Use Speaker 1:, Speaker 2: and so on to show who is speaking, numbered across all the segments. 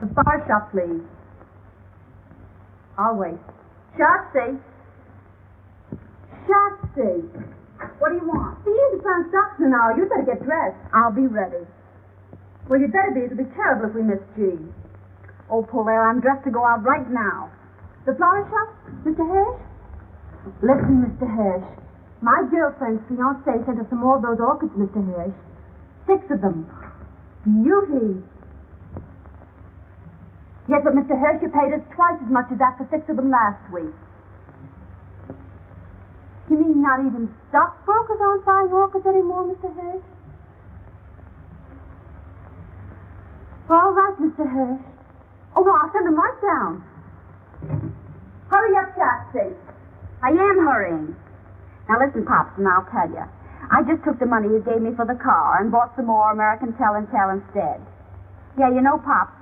Speaker 1: The flower shop, please. I'll wait. Schatze! Schatze! What do you want? The eve's on stocks an hour. You'd better get dressed. I'll be ready. Well, you'd better be. It'll be terrible if we miss G. Oh, Polaire, I'm dressed to go out right now. The flower shop? Mr. Hirsch? Listen, Mr. Hirsch. My girlfriend's fiancé sent us some more of those orchids, Mr. Hirsch. 6 of them. Beauty. Yes, but Mr. Hirsch, you paid us twice as much as that for 6 of them last week. You mean not even stockbrokers aren't buying orchids anymore, Mr. Hirsch? All right, Mr. Hirsch. Oh, no, I'll send them right down. Hurry up, Schatze. I am hurrying. Now, listen, Pops, and I'll tell you. I just took the money you gave me for the car and bought some more American Tell and Tell instead. Yeah, you know, Pops,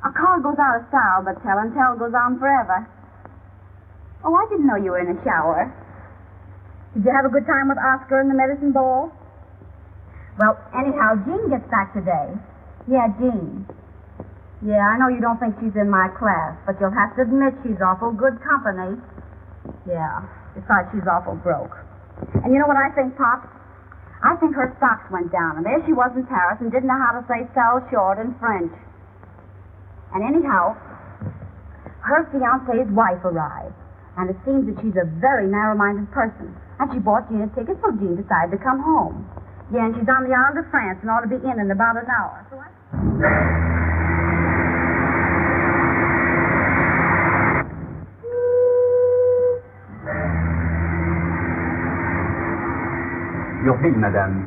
Speaker 1: a car goes out of style, but Tell and Tell goes on forever. Oh, I didn't know you were in a shower. Did you have a good time with Oscar and the medicine ball? Well, anyhow, Jean gets back today. Yeah, Jean. Yeah, I know you don't think she's in my class, but you'll have to admit she's awful good company. Yeah, besides she's awful broke. And you know what I think, Pop? I think her stocks went down, and there she was in Paris and didn't know how to say sell short in French. And anyhow, her fiancé's wife arrived, and it seems that she's a very narrow-minded person. And she bought Jean a ticket, so Jean decided to come home. Yeah, and she's on the island of France and ought to be in about an hour. So
Speaker 2: Your bill, madame.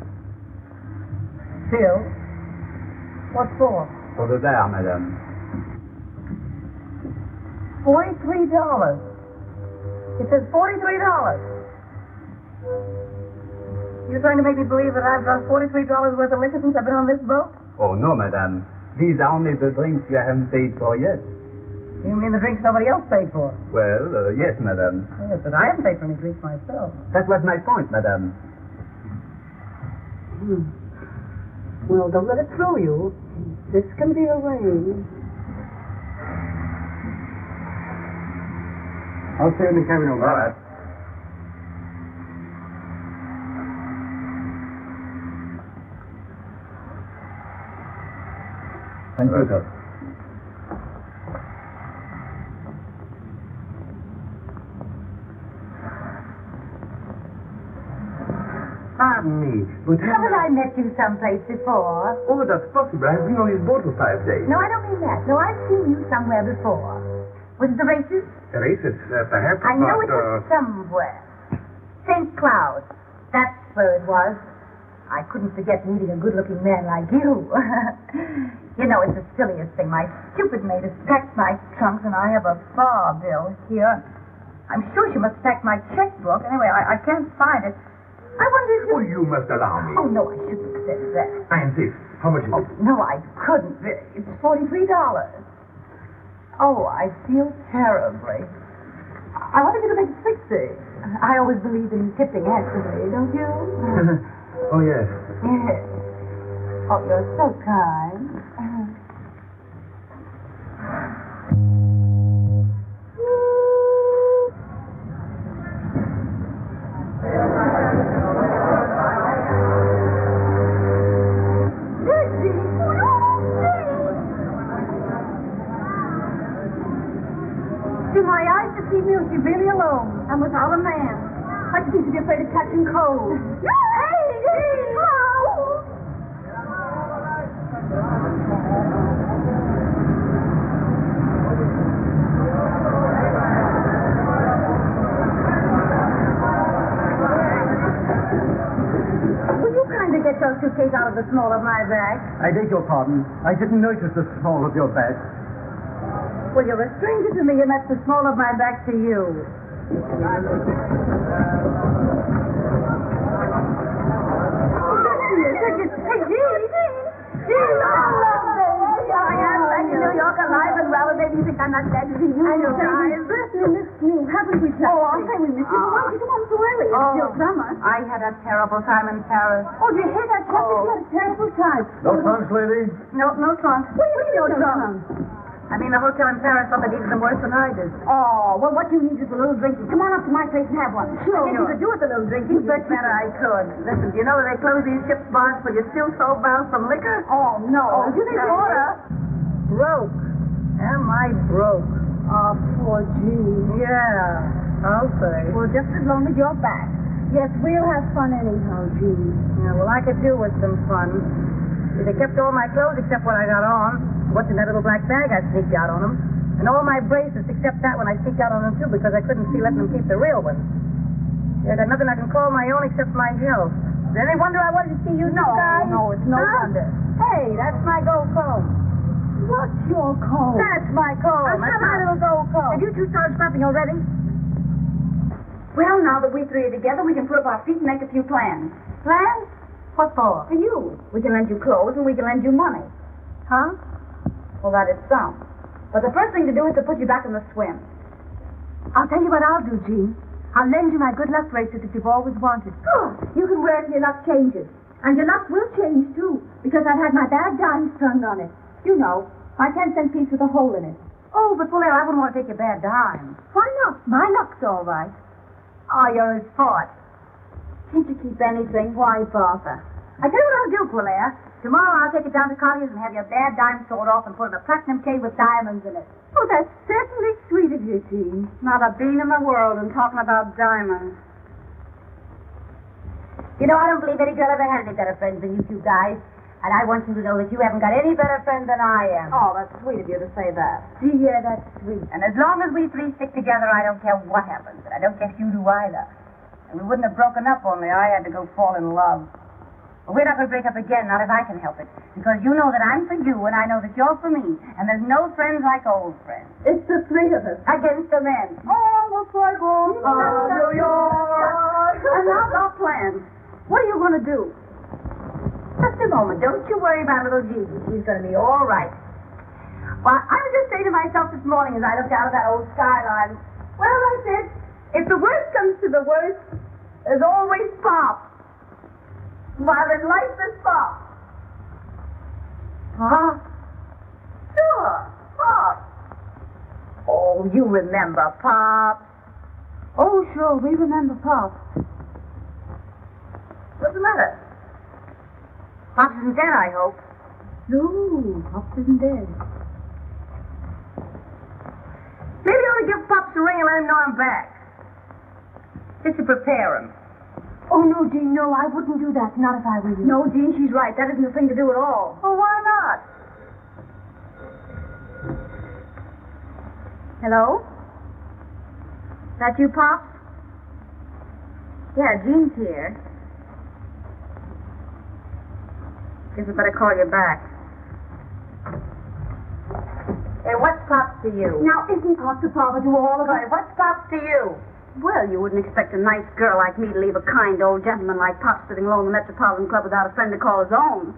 Speaker 1: Bill? What for?
Speaker 2: For the bar, madame.
Speaker 1: $43. It says $43. You're trying to make me believe that I've got $43 worth of liquor since I've been on this boat?
Speaker 2: Oh, no, madame. These are only the drinks you haven't paid for yet.
Speaker 1: You mean the drinks somebody else paid for?
Speaker 2: Well, yes, madame.
Speaker 1: Yes, but I haven't paid for any drinks myself.
Speaker 2: That was my point, madame.
Speaker 1: Well, don't let it throw you. This can be arranged.
Speaker 2: I'll stay in the cabin over. All right. Thank you, sir.
Speaker 3: Pardon me, but
Speaker 1: Haven't I met you someplace before?
Speaker 3: Oh, that's possible. I've been on his boat for 5 days.
Speaker 1: No, I don't mean that. No, I've seen you somewhere before. Was it the races?
Speaker 3: Races, perhaps.
Speaker 1: I know
Speaker 3: but,
Speaker 1: it was somewhere. St. Cloud. That's where it was. I couldn't forget meeting a good-looking man like you. You know, it's the silliest thing. My stupid maid has packed my trunks, and I have a bar bill here. I'm sure she must have packed my checkbook. Anyway, I can't find it. I wonder if you...
Speaker 3: Oh, you must allow me.
Speaker 1: Oh, no, I shouldn't have said that.
Speaker 3: I insist. How much is
Speaker 1: Oh,
Speaker 3: it?
Speaker 1: no, I couldn't. It's $43. Oh, I feel terribly. I wanted you to make it 60. I always believe in tipping handsomely, don't you?
Speaker 3: Oh, yes.
Speaker 1: Yes. Oh, you're so kind. To my eyes, it seemed she was really alone and without a man. I seem to be afraid of catching cold. Hey, hello! Will you kindly get your suitcase out of the small of my bag?
Speaker 2: I beg your pardon. I didn't notice the small of your bag.
Speaker 1: Well, you're a stranger to me, and that's the small of my back to you. Hey, Jean! I love this. Here I am, back in New York, alive and well, and maybe you think I'm not glad to see you. I know, guys. We missed you, haven't we, Schatze? Oh, I'll say we missed you. But why did you come home so early? It's still summer.
Speaker 4: I had a terrible time in Paris.
Speaker 1: Oh, did you hear that, Schatze? You had a terrible time.
Speaker 2: No trunks, lady?
Speaker 4: No trunk.
Speaker 1: What do you mean, no trunk?
Speaker 4: I mean, the hotel in Paris thought they needed them worse than I did.
Speaker 1: Oh, well, what you need is a little drinking. Come on up to my place and have one.
Speaker 4: Sure.
Speaker 1: I guess you could do with a little drinking.
Speaker 4: You bet I could. Listen, do you know that they close these ship's bars but you're still so bound from liquor?
Speaker 1: Oh, no.
Speaker 4: Oh, do they order? Broke. Am I broke?
Speaker 1: Oh, poor Jean.
Speaker 4: Yeah, I'll say.
Speaker 1: Well, just as long as you're back. Yes, we'll have fun anyhow, Jean.
Speaker 4: Yeah, well, I could do with some fun. They kept all my clothes except what I got on. What's in that little black bag I sneaked out on them. And all my bracelets except that one I sneaked out on them, too, because I couldn't see letting them keep the real ones. I got nothing I can call my own except my health. Is there any wonder I wanted to see you guys?
Speaker 1: No, it's no wonder.
Speaker 4: Hey, that's my gold comb.
Speaker 1: What's your comb?
Speaker 4: That's my comb. That's my little gold comb.
Speaker 1: Have you two started scrapping already? Well, now that we three are together, we can put up our feet and make a few plans.
Speaker 4: Plans? What for?
Speaker 1: For you. We can lend you clothes and we can lend you money.
Speaker 4: Huh?
Speaker 1: Well, that is some. But the first thing to do is to put you back in the swim.
Speaker 4: I'll tell you what I'll do, Jean. I'll lend you my good luck bracelet that you've always wanted.
Speaker 1: Oh, you can wear it till your luck changes. And your luck will change, too, because I've had my bad dimes strung on it. You know, my 10-cent piece with a hole in it.
Speaker 4: Oh, but Polaire, I wouldn't want to take your bad dime.
Speaker 1: Why not?
Speaker 4: My luck's all right. Oh, you're a sport.
Speaker 1: Can't you keep anything? Why, Bertha?
Speaker 4: I tell you what I'll do, Polaire. Tomorrow I'll take it down to Collier's and have your bad dime sawed off and put in a platinum case with diamonds in it.
Speaker 1: Oh, that's certainly sweet of you, Jean. Not a bean in the world and talking about diamonds.
Speaker 4: You know, I don't believe any girl ever had any better friends than you two guys. And I want you to know that you haven't got any better friends than I am.
Speaker 1: Oh, that's sweet of you to say that.
Speaker 4: Yeah, that's sweet. And as long as we three stick together, I don't care what happens. And I don't guess you do either. And we wouldn't have broken up only I had to go fall in love. But we're not going to break up again, not if I can help it. Because you know that I'm for you, and I know that you're for me. And there's no friends like old friends.
Speaker 1: It's the three of us.
Speaker 4: Against the men.
Speaker 1: Oh, looks like home. New York. And now our plans. What are you going to do?
Speaker 4: Just a moment. Don't you worry about little Jean. She's going to be all right. Well, I was just saying to myself this morning as I looked out of that old skyline, well, I said, if the worst comes to the worst, there's always Pop. While there's life, there's Pop. Huh? Sure, Pop. Oh, you remember Pop.
Speaker 1: Oh, sure, we remember Pop.
Speaker 4: What's the matter? Pops isn't dead, I hope.
Speaker 1: No, Pop isn't dead.
Speaker 4: Maybe you ought to give Pops a ring and let him know I'm back. Just to prepare him.
Speaker 1: Oh, no, Jean, no, I wouldn't do that. Not if I were you. No, Jean, she's right. That isn't the thing to do at all.
Speaker 4: Well, why not?
Speaker 1: Hello? That you, Pop? Yeah, Jean's here.
Speaker 4: Guess I better call you back. Hey, what's Pops to you?
Speaker 1: Now, isn't Pop the father to all of us?
Speaker 4: Hey, what's Pops to you?
Speaker 1: Well, you wouldn't expect a nice girl like me to leave a kind old gentleman like Pop sitting alone in the Metropolitan Club without a friend to call his own.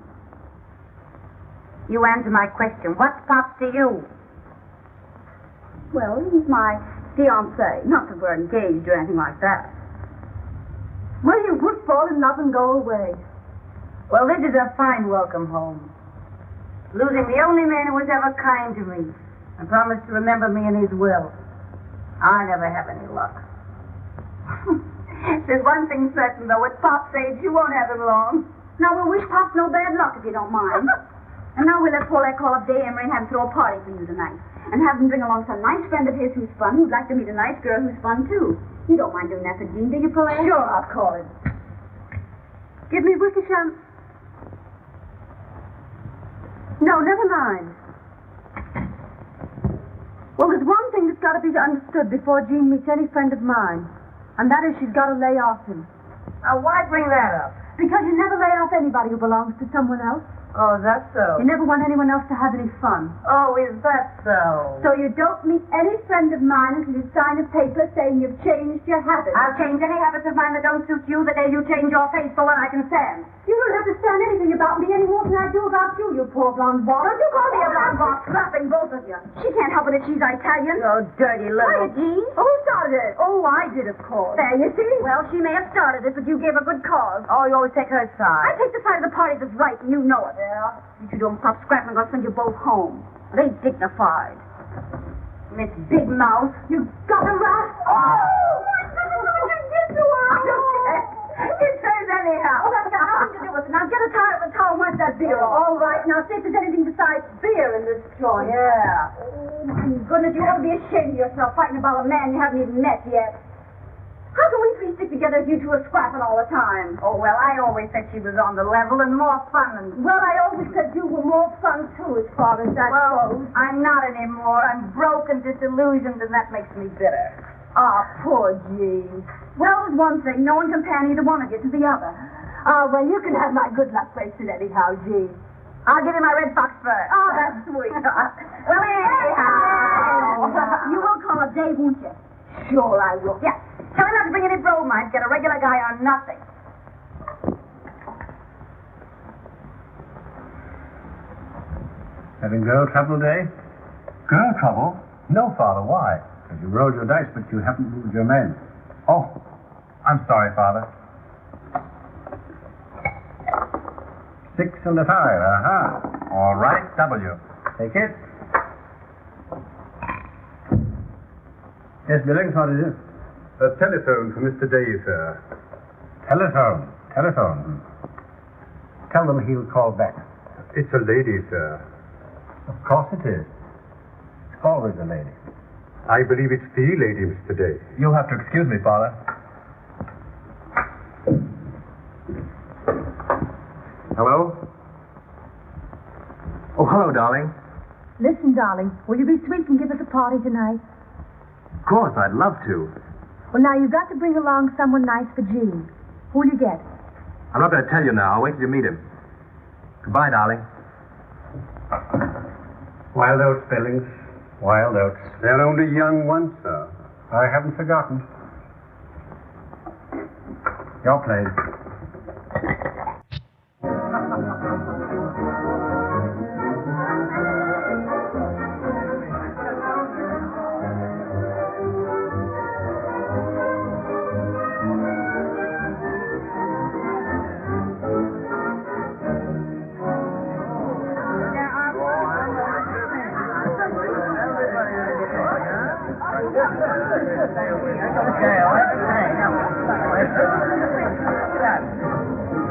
Speaker 4: You answer my question. What's Pops to you?
Speaker 1: Well, he's my fiancé. Not that we're engaged or anything like that. Well, you would fall in love and go away.
Speaker 4: Well, this is a fine welcome home. Losing the only man who was ever kind to me and promised to remember me in his will. I never have any luck. There's one thing certain, though. At Pop's age, you won't have him long.
Speaker 1: Now, we'll wish Pop no bad luck, if you don't mind. And now we'll let Polaire call up Day Emery and have him throw a party for you tonight. And have him bring along some nice friend of his who's fun, who'd like to meet a nice girl who's fun, too. You don't mind doing that for Jean, do you, Polaire?
Speaker 4: Sure, I'll call him.
Speaker 1: Give me Wickersham. No, never mind. Well, there's one thing that's got to be understood before Jean meets any friend of mine. And that is she's got to lay off him.
Speaker 4: Now, why bring that up?
Speaker 1: Because you never lay off anybody who belongs to someone else.
Speaker 4: Oh, that's so.
Speaker 1: You never want anyone else to have any fun.
Speaker 4: Oh, is that so?
Speaker 1: So you don't meet any friend of mine until you sign a paper saying you've changed your habits.
Speaker 4: I'll change any habits of mine that don't suit you the day you change your face for what I can stand.
Speaker 1: You don't have to stand anything about me any more than I do about you, you poor blonde ball.
Speaker 4: Don't you call me a blonde
Speaker 1: about slapping both of you. She can't help it if she's Italian.
Speaker 4: Oh, dirty little...
Speaker 1: Quiet, Jean.
Speaker 4: Who started it? Oh, I did, of course.
Speaker 1: There, you see? Well, she may have started it, but you gave a good cause.
Speaker 4: Oh, you always take her
Speaker 1: I
Speaker 4: side.
Speaker 1: take the side of the party that's right, and you know it.
Speaker 4: Yeah?
Speaker 1: You two don't stop scrapping, I'm going to send you both home. They dignified. Miss Big Mouth, you got her right. Oh, my goodness, what did you get to her? I don't care. It says anyhow. Oh, that's got nothing to do with it. Now get a tire of the towel and wipe that beer off. All right, now see if there's anything besides beer in this joint.
Speaker 4: Yeah.
Speaker 1: Oh, my goodness, you ought to be ashamed of yourself fighting about a man you haven't even met yet. How can we three stick together if you two are scrapping all the time?
Speaker 4: Oh, well, I always said she was on the level and more fun than...
Speaker 1: Well, I always said you were more fun, too, as far as that goes.
Speaker 4: I'm not anymore. I'm broke and disillusioned, and that makes me bitter.
Speaker 1: Ah, poor Jean. Well, there's one thing. No one can pan either one of you to the other. Ah, well, you can have my good luck bracelet anyhow, Jean.
Speaker 4: I'll give you my red fox fur.
Speaker 1: Oh, that's sweet. Well, anyhow. You will call up Dave, won't you? Sure, I will.
Speaker 4: Yeah. Tell him not to bring any bromides. Get a regular guy on nothing.
Speaker 3: Having girl trouble today?
Speaker 2: Girl trouble?
Speaker 3: No, Father. Why? Because you rolled your dice, but you haven't moved your men.
Speaker 2: Oh, I'm sorry, Father.
Speaker 3: 6 and a 5. Aha.
Speaker 2: All right, W.
Speaker 3: Take it. Yes, Billings, what is it?
Speaker 5: A telephone for Mr. Day, sir.
Speaker 3: Telephone. Tell them he'll call back.
Speaker 5: It's a lady, sir.
Speaker 3: Of course it is. It's always a lady.
Speaker 5: I believe it's the lady, Mr. Day.
Speaker 2: You'll have to excuse me, Father.
Speaker 3: Hello? Oh, hello, darling.
Speaker 6: Listen, darling, will you be sweet and give us a party tonight?
Speaker 3: Of course, I'd love to.
Speaker 6: Well, now, you've got to bring along someone nice for Jean. Who'll you get?
Speaker 3: I'm not going to tell you now. I'll wait till you meet him. Goodbye, darling.
Speaker 5: Wild oats, Billings.
Speaker 3: Wild oats.
Speaker 5: They're only young ones, sir.
Speaker 3: I haven't forgotten. Your place.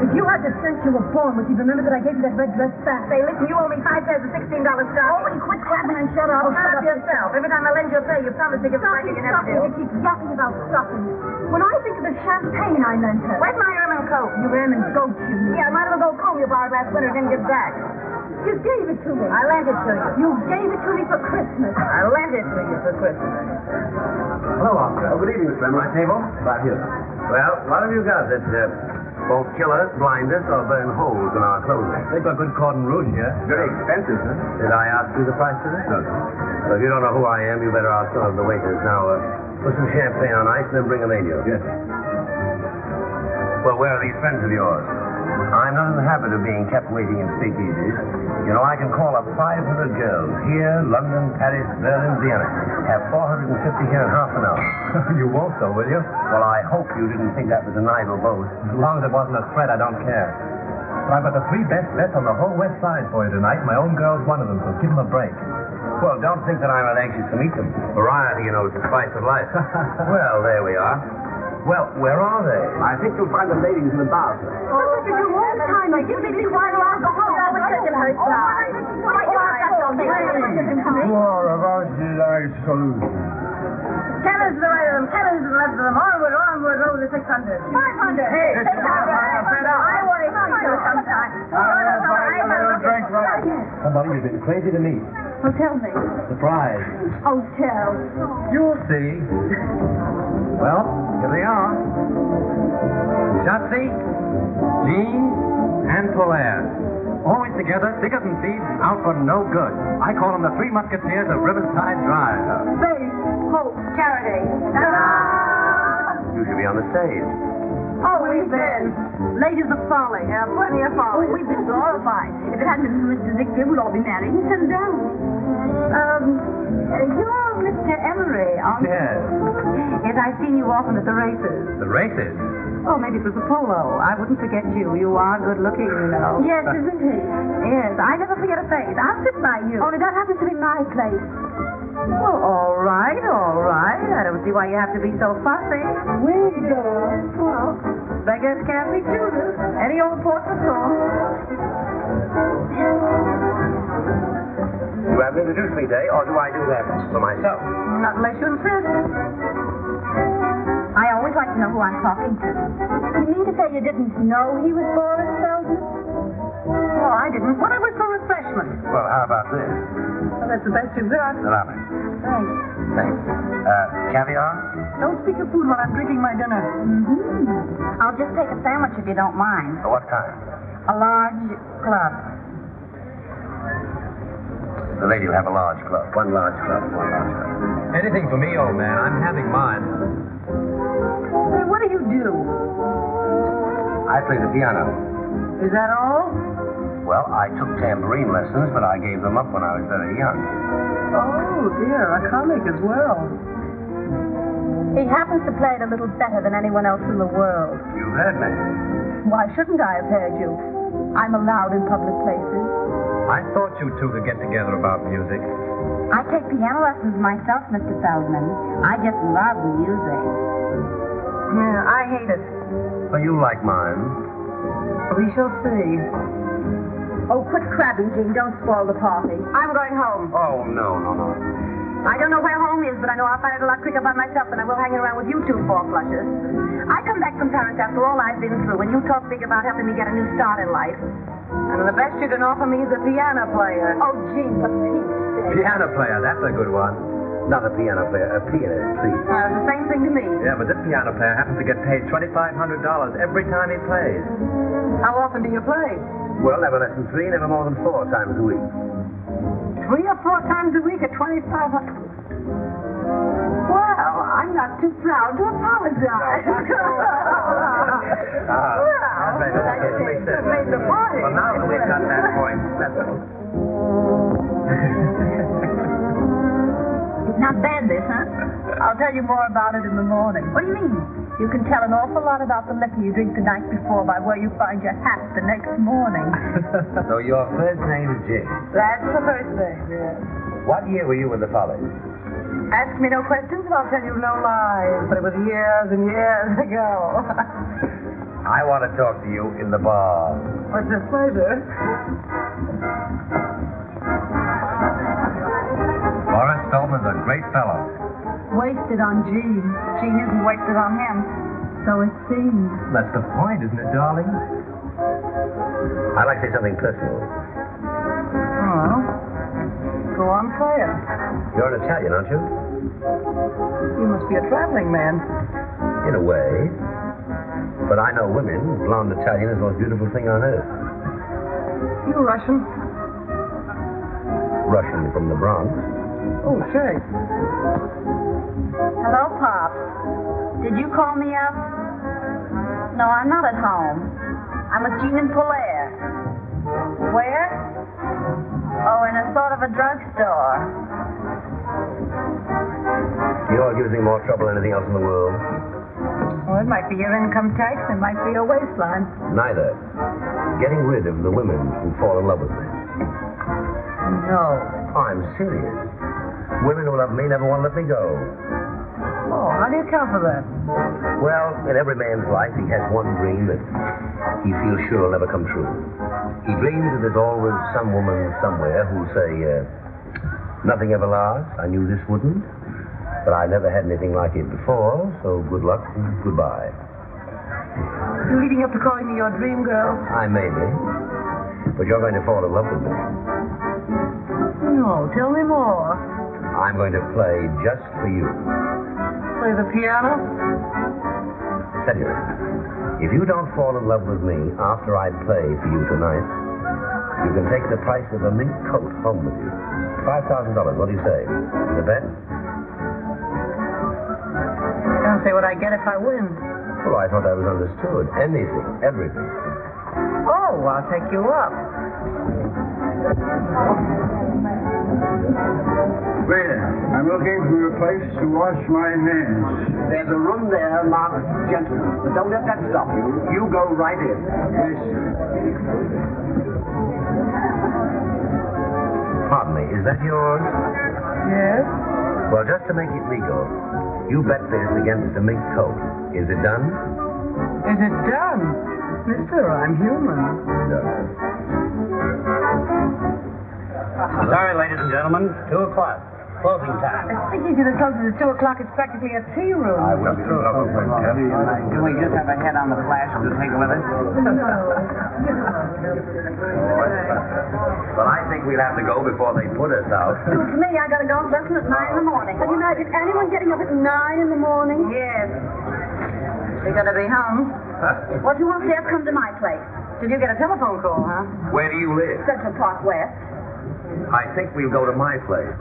Speaker 6: If you had the sense you were born with, you'd remember that I gave you that red dress back.
Speaker 4: Say, listen, you owe me 5 pairs of $16 stockings.
Speaker 1: Oh, will you quit clapping and shut up?
Speaker 4: Oh, shut up yourself. Every time I lend you a pair, you promise to give it back and you never do.
Speaker 6: You keep yapping about stockings. When I think of the champagne I lent her...
Speaker 4: Where's my ermine coat?
Speaker 6: Your ermine goat shoes.
Speaker 4: Yeah, I might have a gold comb you borrowed last winter and didn't give back.
Speaker 6: You gave it to me.
Speaker 4: I lent it to you.
Speaker 6: You gave it to me for Christmas.
Speaker 4: I lent it to you for Christmas.
Speaker 3: Hello, Oscar.
Speaker 5: Oh, good evening, Mr. Lemon.
Speaker 3: My table? About here.
Speaker 7: Well, what have you got that won't kill us, blind us, or burn holes in our clothing?
Speaker 3: They've got good cordon rouge here.
Speaker 5: Very expensive, sir.
Speaker 7: Did I ask you the price of this?
Speaker 5: No, sir.
Speaker 7: Well, if you don't know who I am, you better ask some of the waiters. Now, put some champagne on ice and then bring a menu.
Speaker 3: Yes.
Speaker 7: Well, where are these friends of yours? I'm not in the habit of being kept waiting in speakeasies. You know, I can call up 500 girls here, London, Paris, Berlin, Vienna. Have 450 here in half an hour.
Speaker 3: You won't, though, will you?
Speaker 7: Well, I hope you didn't think that was an idle boast.
Speaker 3: As long as it wasn't a threat, I don't care. But I've got the 3 best bets on the whole West Side for you tonight. My own girl's one of them, so give them a break.
Speaker 7: Well, don't think that I'm not anxious to meet them. Variety, you know, is the spice of life. Well, there we are. Well, where are they?
Speaker 5: I think you'll find the ladies in the bar, sir.
Speaker 1: That's what you do all the time. Like, give me be quiet or I'll go home. I was taking her side.
Speaker 4: Ten is to the right of them, 10 is to the left of them. Onward, onward, over the 600. 500. Hey, 600. I want to see you sometime.
Speaker 3: Somebody you've been crazy to meet.
Speaker 6: Oh, tell me.
Speaker 3: Surprise.
Speaker 6: Oh, tell.
Speaker 3: You'll see. Well, here they are. Schatze, Jean, and Polaire. Always together, thicker than thieves, out for no good. I call them the 3 Musketeers of Riverside Drive.
Speaker 4: Faith, hope, charity.
Speaker 7: You should be on the stage.
Speaker 4: Oh, we've been. Ladies of folly. Yeah, plenty of folly.
Speaker 1: Oh, we've been glorified. If it hadn't been for Mr. Ziegfeld, we'd all be married and settled down. You're Mr. Emery, aren't you?
Speaker 3: Yes.
Speaker 4: Yes, I've seen you often at the races.
Speaker 3: The races?
Speaker 4: Oh, maybe it was the polo. I wouldn't forget you. You are good looking, you know.
Speaker 1: Yes, isn't he?
Speaker 4: Yes, I never forget a face. I'll sit by you.
Speaker 1: Only that happens to be my place.
Speaker 4: Well, all right, all right. I don't see why you have to be so fussy. Well, beggars can't be choosers. Any old portrait song.
Speaker 7: You haven't introduced me, Day, or do I do that for myself?
Speaker 4: Not unless you insist.
Speaker 1: I always like to know who I'm talking to. You mean to say you didn't know he was Boris Feldman?
Speaker 4: Oh, I didn't. What I went for refreshment.
Speaker 7: Well, how about this?
Speaker 4: Well, that's the best you've got.
Speaker 7: Allow me.
Speaker 1: Thanks.
Speaker 7: Thanks. Caviar?
Speaker 4: Don't speak of food while I'm drinking my dinner.
Speaker 1: Mm-hmm. I'll just take a sandwich if you don't mind.
Speaker 7: What kind?
Speaker 1: A large club.
Speaker 7: The lady will have a large club. One large club.
Speaker 3: Anything for me, old man. I'm having mine.
Speaker 4: Say, what do you do?
Speaker 7: I play the piano.
Speaker 4: Is that all?
Speaker 7: Well, I took tambourine lessons, but I gave them up when I was very young.
Speaker 4: Oh, dear, a comic as well.
Speaker 1: He happens to play it a little better than anyone else in the world.
Speaker 7: You've heard me.
Speaker 1: Why shouldn't I have heard you? I'm allowed in public places.
Speaker 3: I thought you two could get together about music.
Speaker 1: I take piano lessons myself, Mr. Feldman. I just love music.
Speaker 4: Yeah, I hate it.
Speaker 7: Well, you like mine.
Speaker 4: We shall see.
Speaker 1: Oh, quit crabbing, Jean. Don't spoil the party.
Speaker 4: I'm going home.
Speaker 7: Oh, no.
Speaker 1: I don't know where home is, but I know I'll find it a lot quicker by myself than I will hanging around with you two four-flushers. I come back from Paris after all I've been through, and you talk big about helping me get a new start in life.
Speaker 4: And the best you can offer me is a piano player.
Speaker 1: Oh, Jean, for Pete's sake.
Speaker 3: Piano player, that's a good one.
Speaker 7: Not a piano player, a pianist, please.
Speaker 4: It's the same thing to me.
Speaker 3: Yeah, but this piano player happens to get paid $2,500 every time he plays.
Speaker 4: How often do you play?
Speaker 7: Well, never less than 3, never more than 4 times a week.
Speaker 4: 3 or 4 times a week at $2,500. Well, I'm not too proud to apologize. Made the party.
Speaker 3: Well, now that we've got that point settled.
Speaker 1: Not bad, this, huh? I'll tell you more about it in the morning. What do you mean? You can tell an awful lot about the liquor you drink the night before by where you find your hat the next morning.
Speaker 7: So your first name is Jim.
Speaker 4: That's the first thing, yes.
Speaker 7: What year were you in the college?
Speaker 4: Ask me no questions and I'll tell you no lies. But it was years and years ago.
Speaker 7: I want to talk to you in the bar.
Speaker 4: What's a pleasure?
Speaker 3: Boris Feldman's a great fellow.
Speaker 1: Wasted on Jean. Jean isn't wasted on him. So it seems.
Speaker 3: That's the point, isn't it, darling?
Speaker 7: I'd like to say something personal.
Speaker 4: Oh. Go on, say it.
Speaker 7: You're an Italian, aren't you?
Speaker 4: You must be a traveling man.
Speaker 7: In a way. But I know women. Blonde Italian is the most beautiful thing on earth.
Speaker 4: You Russian?
Speaker 7: Russian from the Bronx.
Speaker 4: Oh, say.
Speaker 1: Hello, Pops. Did you call me up? No, I'm not at home. I'm with Jean and Polaire. Where? Oh, in a sort of a drugstore.
Speaker 7: You know what gives me more trouble than anything else in the world?
Speaker 4: Well, it might be your income tax. It might be your waistline.
Speaker 7: Neither. Getting rid of the women who fall in love with me.
Speaker 4: No.
Speaker 7: I'm serious. Women who love me never want to let me go.
Speaker 4: Oh, how do you account for that?
Speaker 7: Well, in every man's life, he has one dream that he feels sure will never come true. He dreams that there's always some woman somewhere who'll say, nothing ever lasts. I knew this wouldn't. But I never had anything like it before, so good luck and goodbye.
Speaker 4: You're leading up to calling me your dream girl?
Speaker 7: I may be. But you're going to fall in love with me.
Speaker 4: No, tell me more.
Speaker 7: I'm going to play just for you.
Speaker 4: Play the piano?
Speaker 7: Senor, if you don't fall in love with me after I play for you tonight, you can take the price of a mink coat home with you. $5,000. What do you say? The bet?
Speaker 4: Don't say what I get if I win.
Speaker 7: Oh, I thought that was understood. Anything, everything.
Speaker 4: Oh, I'll take you up.
Speaker 8: Waiter, I'm looking for a place to wash my hands.
Speaker 5: There's a room there marked gentlemen. But don't let that stop you. You go right in.
Speaker 8: Yes, sir.
Speaker 7: Pardon me, is that yours?
Speaker 4: Yes?
Speaker 7: Well, just to make it legal, you bet this against a mink coat. Is it done?
Speaker 4: Is it done? Mister, I'm human.
Speaker 7: No.
Speaker 5: Sorry, ladies and gentlemen. 2 o'clock. Closing time.
Speaker 4: It's thinking to the closes at 2 o'clock. It's practically a tea room.
Speaker 7: I will be through.
Speaker 5: Do we just have a head on the flash to take with us?
Speaker 7: Well, I think we'll have to go before they put us out.
Speaker 1: Suits me. I got a golf lesson at 9 in the morning. Can you imagine anyone getting up at 9 in the morning?
Speaker 4: Yes. We gotta be home.
Speaker 1: What do you want to have come to my place?
Speaker 4: Did you get a telephone call, huh?
Speaker 7: Where do you live?
Speaker 1: Central Park West.
Speaker 7: I think we'll go to my place.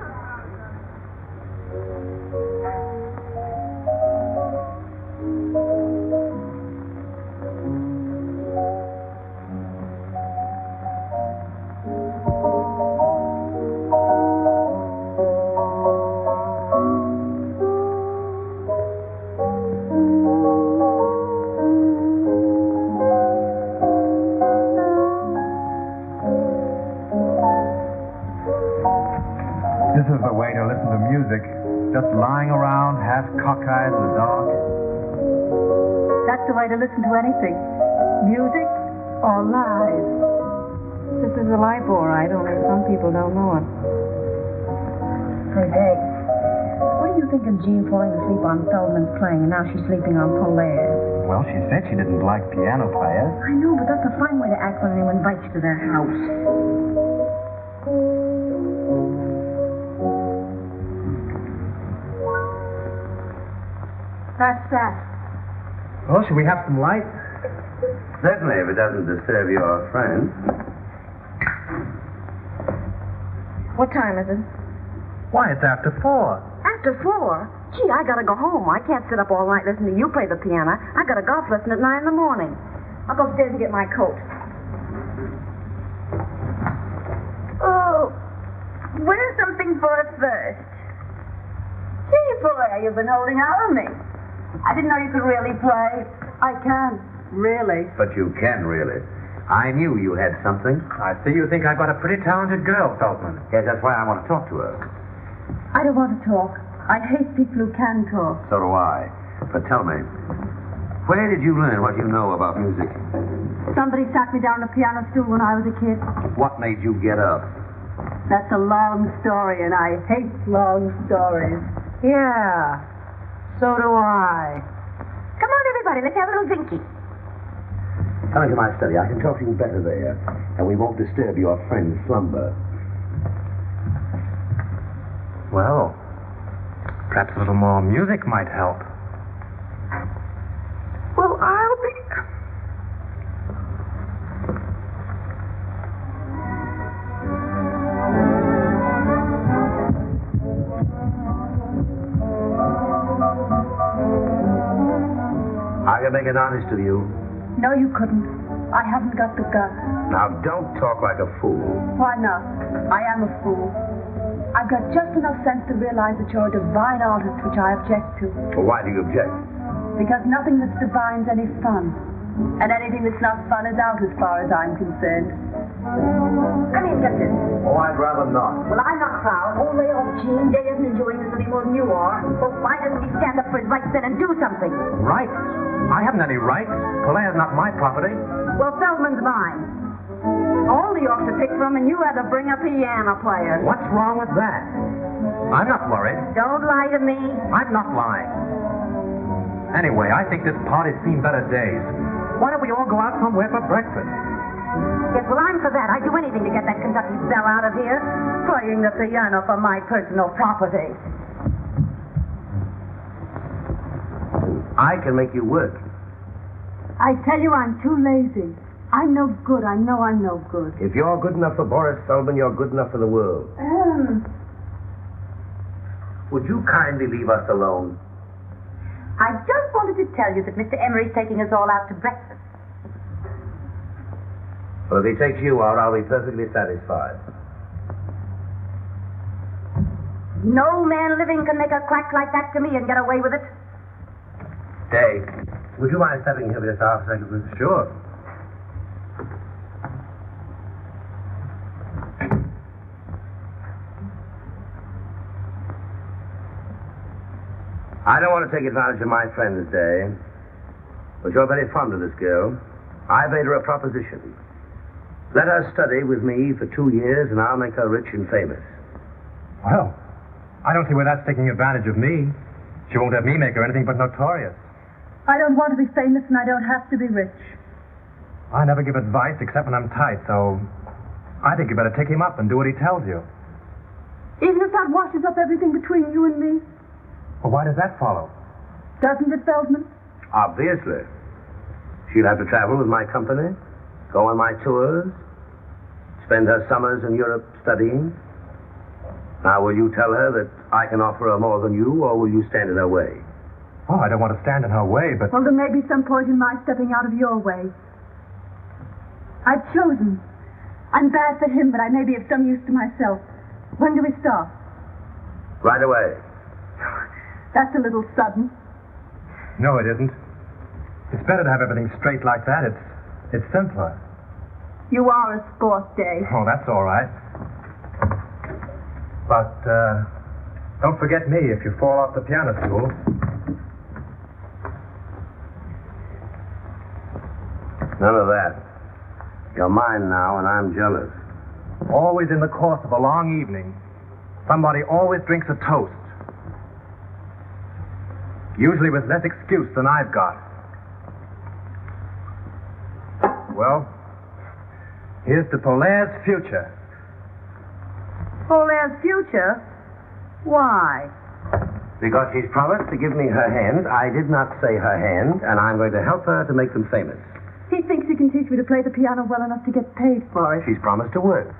Speaker 3: This is the way to listen to music. Just lying around, half cockeyed in the dark.
Speaker 6: That's the way to listen to anything. Music or lies.
Speaker 4: This is a life, all right, only some people don't know it.
Speaker 1: Say, Dave, what do you think of Jean falling asleep on Feldman's playing and now she's sleeping on Polaire?
Speaker 3: Well, she said she didn't like piano players.
Speaker 1: I know, but that's a fine way to act when anyone invites you to their house. That's that.
Speaker 3: Well, should we have some light?
Speaker 7: Certainly, if it doesn't disturb your friend.
Speaker 4: What time is it?
Speaker 3: Why, it's after 4.
Speaker 1: After 4? Gee, I gotta go home. I can't sit up all night listening to you play the piano. I got a golf lesson at 9 in the morning. I'll go upstairs and get my coat. Oh, where's something for a thirst? Gee, Polaire, you've been holding out on me. I didn't know you could really play.
Speaker 6: I can. Really.
Speaker 7: But you can, really. I knew you had something.
Speaker 3: I see you think I've got a pretty talented girl, Feldman.
Speaker 7: Yes, that's why I want to talk to her.
Speaker 6: I don't want to talk. I hate people who can talk.
Speaker 7: So do I. But tell me, where did you learn what you know about music?
Speaker 6: Somebody sat me down on a piano stool when I was a kid.
Speaker 7: What made you get up?
Speaker 6: That's a long story, and I hate long stories.
Speaker 4: Yeah. So do I.
Speaker 1: Come on, everybody, let's have a little drinky.
Speaker 7: Come into my study. I can talk to you better there, and we won't disturb your friend's slumber.
Speaker 3: Well, perhaps a little more music might help.
Speaker 1: Well, I'll be...
Speaker 7: I can make it honest to you.
Speaker 6: No, you couldn't. I haven't got the guts.
Speaker 7: Now, don't talk like a fool.
Speaker 6: Why not? I am a fool. I've got just enough sense to realize that you're a divine artist, which I object to.
Speaker 7: Well, why do you object?
Speaker 6: Because nothing that's divine's any fun. And anything that's not fun is out as far as I'm concerned.
Speaker 1: Come in, Justin.
Speaker 7: Oh, I'd rather not.
Speaker 1: Well, I'm not proud. Oh, lay off, Gene. Jay isn't enjoying this any more than you are. Well, why doesn't he stand up for his rights then and do something?
Speaker 3: Rights? I haven't any rights. Polaire's not my property.
Speaker 1: Well, Feldman's mine. All the Yorks to pick from, and you had to bring a piano player.
Speaker 3: What's wrong with that? I'm not worried.
Speaker 1: Don't lie to me.
Speaker 3: I'm not lying. Anyway, I think this party's seen better days. Why don't we all go out somewhere for breakfast?
Speaker 1: Yes, well, I'm for that. I'd do anything to get that Kentucky belle out of here.
Speaker 6: Playing the piano for my personal property.
Speaker 7: I can make you work.
Speaker 6: I tell you, I'm too lazy. I'm no good. I know I'm no good.
Speaker 7: If you're good enough for Boris Feldman, you're good enough for the world. Would you kindly leave us alone?
Speaker 4: I just wanted to tell you that Mr. Emery's taking us all out to breakfast.
Speaker 7: Well, if he takes you out, I'll be perfectly satisfied.
Speaker 4: No man living can make a crack like that to me and get away with it.
Speaker 7: Dave, would you mind stepping here for just half a second, please?
Speaker 3: Sure.
Speaker 7: I don't want to take advantage of my friend today, but you're very fond of this girl. I made her a proposition. Let her study with me for 2 years, and I'll make her rich and famous.
Speaker 3: Well, I don't see where that's taking advantage of me. She won't have me make her anything but notorious.
Speaker 6: I don't want to be famous and I don't have to be rich.
Speaker 3: I never give advice except when I'm tight, so I think you better take him up and do what he tells you.
Speaker 6: Even if that washes up everything between you and me?
Speaker 3: Well, why does that follow?
Speaker 6: Doesn't it, Feldman?
Speaker 7: Obviously. She'll have to travel with my company, go on my tours, spend her summers in Europe studying. Now, will you tell her that I can offer her more than you, or will you stand in her way?
Speaker 3: Oh, I don't want to stand in her way, but...
Speaker 6: Well, there may be some point in my stepping out of your way. I've chosen. I'm bad for him, but I may be of some use to myself. When do we start?
Speaker 7: Right away.
Speaker 6: That's a little sudden.
Speaker 3: No, it isn't. It's better to have everything straight like that. It's simpler.
Speaker 6: You are a sport, Dave.
Speaker 3: Oh, that's all right. But, don't forget me if you fall off the piano stool.
Speaker 7: None of that. You're mine now, and I'm jealous.
Speaker 3: Always in the course of a long evening, somebody always drinks a toast. Usually with less excuse than I've got. Well, here's to Polaire's future.
Speaker 4: Polaire's future? Why?
Speaker 7: Because she's promised to give me her hand. I did not say her hand, and I'm going to help her to make them famous.
Speaker 6: He thinks he can teach me to play the piano well enough to get paid for it.
Speaker 7: She's promised to work.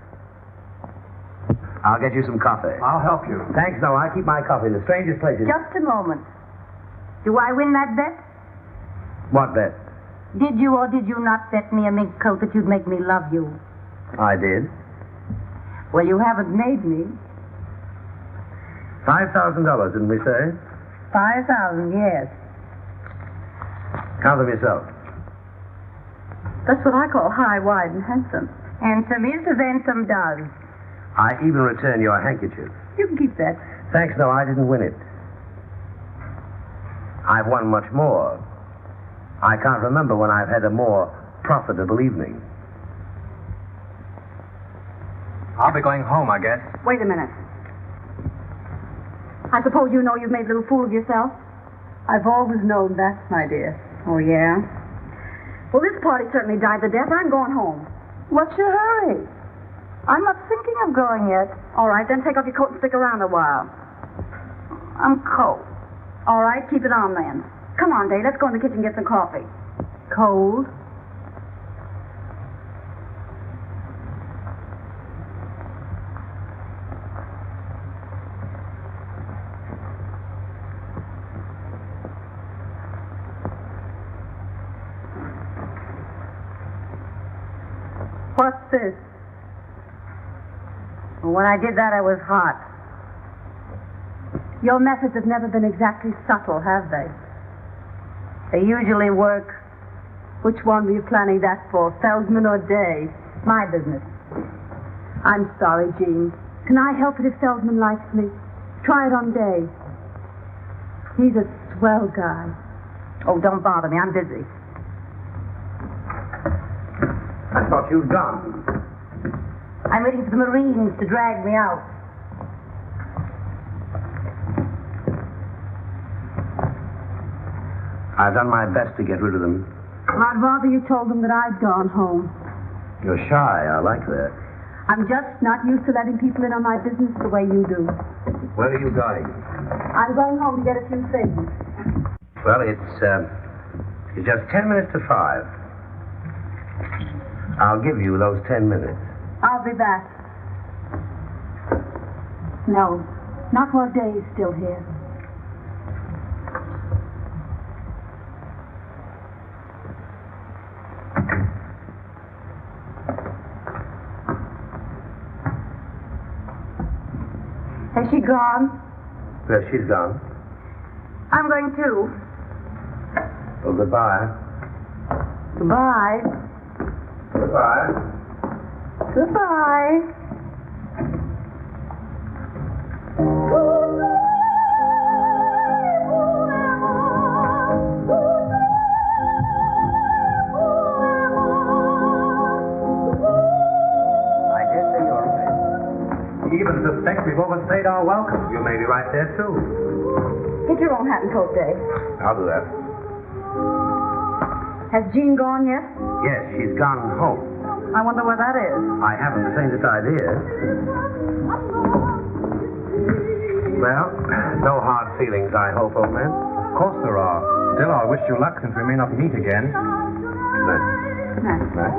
Speaker 7: I'll get you some coffee.
Speaker 3: I'll help you.
Speaker 7: Thanks, no, I keep my coffee in the strangest places.
Speaker 4: Just a moment. Do I win that bet?
Speaker 7: What bet?
Speaker 4: Did you or did you not bet me a mink coat that you'd make me love you?
Speaker 7: I did.
Speaker 4: Well, you haven't made me.
Speaker 7: $5,000, didn't we say?
Speaker 4: 5,000, yes.
Speaker 7: Count them yourself.
Speaker 6: That's what I call high, wide, and handsome.
Speaker 4: Handsome is as handsome does.
Speaker 7: I even return your handkerchief.
Speaker 6: You can keep that.
Speaker 7: Thanks, no, I didn't win it. I've won much more. I can't remember when I've had a more profitable evening.
Speaker 3: I'll be going home, I guess.
Speaker 1: Wait a minute. I suppose you know you've made a little fool of yourself?
Speaker 6: I've always known that, my dear.
Speaker 1: Oh, yeah? Well, this party certainly died the death. I'm going home.
Speaker 6: What's your hurry? I'm not thinking of going yet.
Speaker 1: All right, then take off your coat and stick around a while.
Speaker 6: I'm cold.
Speaker 1: All right, keep it on then. Come on, Dave, let's go in the kitchen and get some coffee.
Speaker 6: Cold? What's this?
Speaker 4: When I did that, I was hot.
Speaker 6: Your methods have never been exactly subtle, have they?
Speaker 4: They usually work.
Speaker 6: Which one were you planning that for, Feldman or Day?
Speaker 4: My business.
Speaker 6: I'm sorry, Jean. Can I help it if Feldman likes me? Try it on Day. He's a swell guy.
Speaker 4: Oh, don't bother me. I'm busy.
Speaker 7: I thought you'd gone.
Speaker 4: I'm waiting for the Marines to drag me out.
Speaker 7: I've done my best to get rid of them.
Speaker 6: Well, I'd rather you told them that I'd gone home.
Speaker 7: You're shy. I like that.
Speaker 6: I'm just not used to letting people in on my business the way you do.
Speaker 7: Where are you going?
Speaker 6: I'm going home to get a few things.
Speaker 7: Well, it's just 10 minutes to 5. I'll give you those 10 minutes.
Speaker 6: I'll be back. No, not while Day's still here.
Speaker 4: Has she gone?
Speaker 7: Well, she's gone.
Speaker 4: I'm going too.
Speaker 7: Well, goodbye.
Speaker 4: Goodbye.
Speaker 7: Goodbye.
Speaker 4: Goodbye.
Speaker 3: Even suspect we've overstayed our welcome. You may be right there, too.
Speaker 1: Get your own hat and coat, Dave.
Speaker 7: I'll do that.
Speaker 1: Has Jean gone yet?
Speaker 7: Yes, she's gone home.
Speaker 1: I wonder where that is.
Speaker 7: I haven't the faintest idea. Well, no hard feelings, I hope, old man.
Speaker 3: Of course there are. Still, I wish you luck since we may not meet again.
Speaker 7: Nice.
Speaker 1: Nice.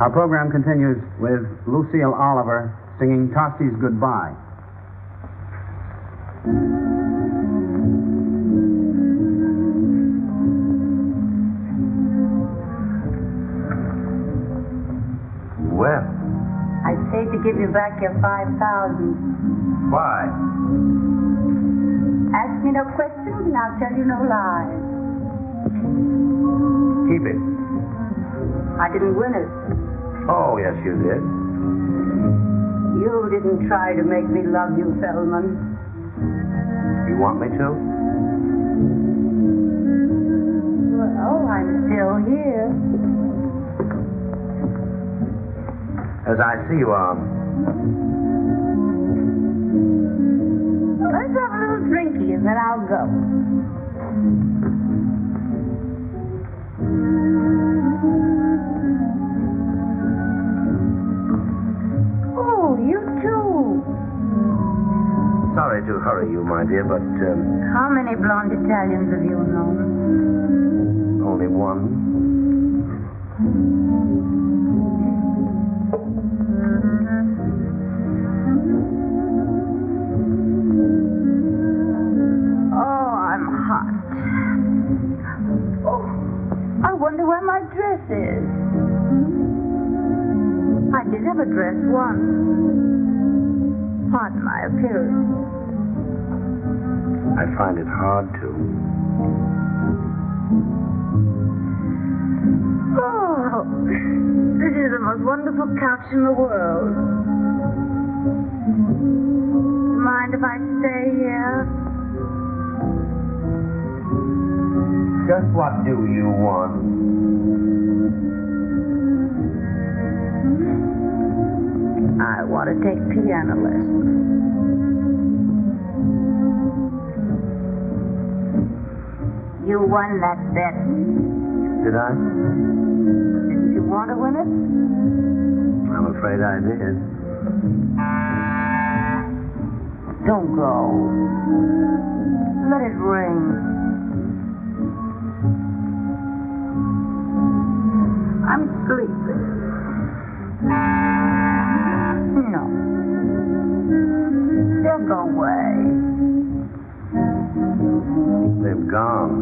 Speaker 2: Our program continues with Lucille Oliver singing Tossie's Goodbye.
Speaker 7: Well,
Speaker 4: I'd say to give you back your 5,000.
Speaker 7: why?
Speaker 4: Ask me no questions and I'll tell you no lies.
Speaker 7: Keep it.
Speaker 4: I didn't win it.
Speaker 7: Oh, yes, you did.
Speaker 4: You didn't try to make me love you, Feldman.
Speaker 7: You want me to?
Speaker 4: Well, I'm still here.
Speaker 7: As I see you are.
Speaker 4: Let's have a little drinky and then I'll go. Oh, you too.
Speaker 7: Sorry to hurry you, my dear, but
Speaker 4: How many blonde Italians have you known?
Speaker 7: only one.
Speaker 4: Oh, I'm hot. Oh, I wonder where my dress is. I did have a dress once. Pardon my appearance.
Speaker 7: I find it hard to.
Speaker 4: Oh, this is the most wonderful couch in the world. Mind if I stay here?
Speaker 7: Just what do you want?
Speaker 4: I want to take piano lessons. You won that bet.
Speaker 7: Did I?
Speaker 4: Didn't you want to win it?
Speaker 7: I'm afraid I did.
Speaker 4: Don't go. Let it ring. I'm sleeping. No. They'll go away.
Speaker 7: They've gone.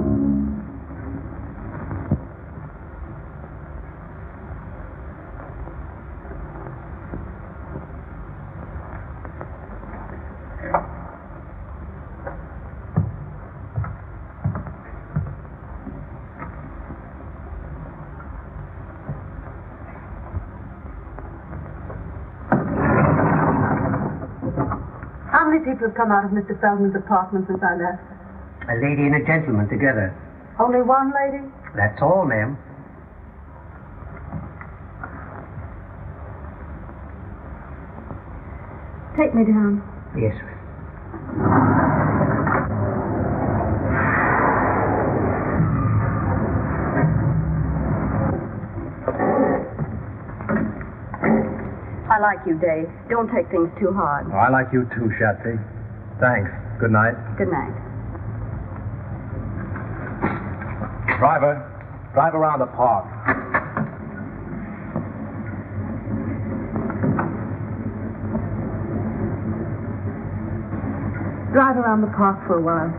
Speaker 6: How many people have come out of Mr. Feldman's apartment since I left?
Speaker 5: A lady and a gentleman together.
Speaker 6: Only one lady?
Speaker 5: That's all, ma'am.
Speaker 6: Take me down.
Speaker 5: Yes, ma'am.
Speaker 1: I like you, Dave. Don't take things too hard.
Speaker 3: Oh, I like you too, Schatze. Thanks. Good night.
Speaker 1: Good night.
Speaker 3: Driver, drive around the park.
Speaker 6: Drive around the park for a while.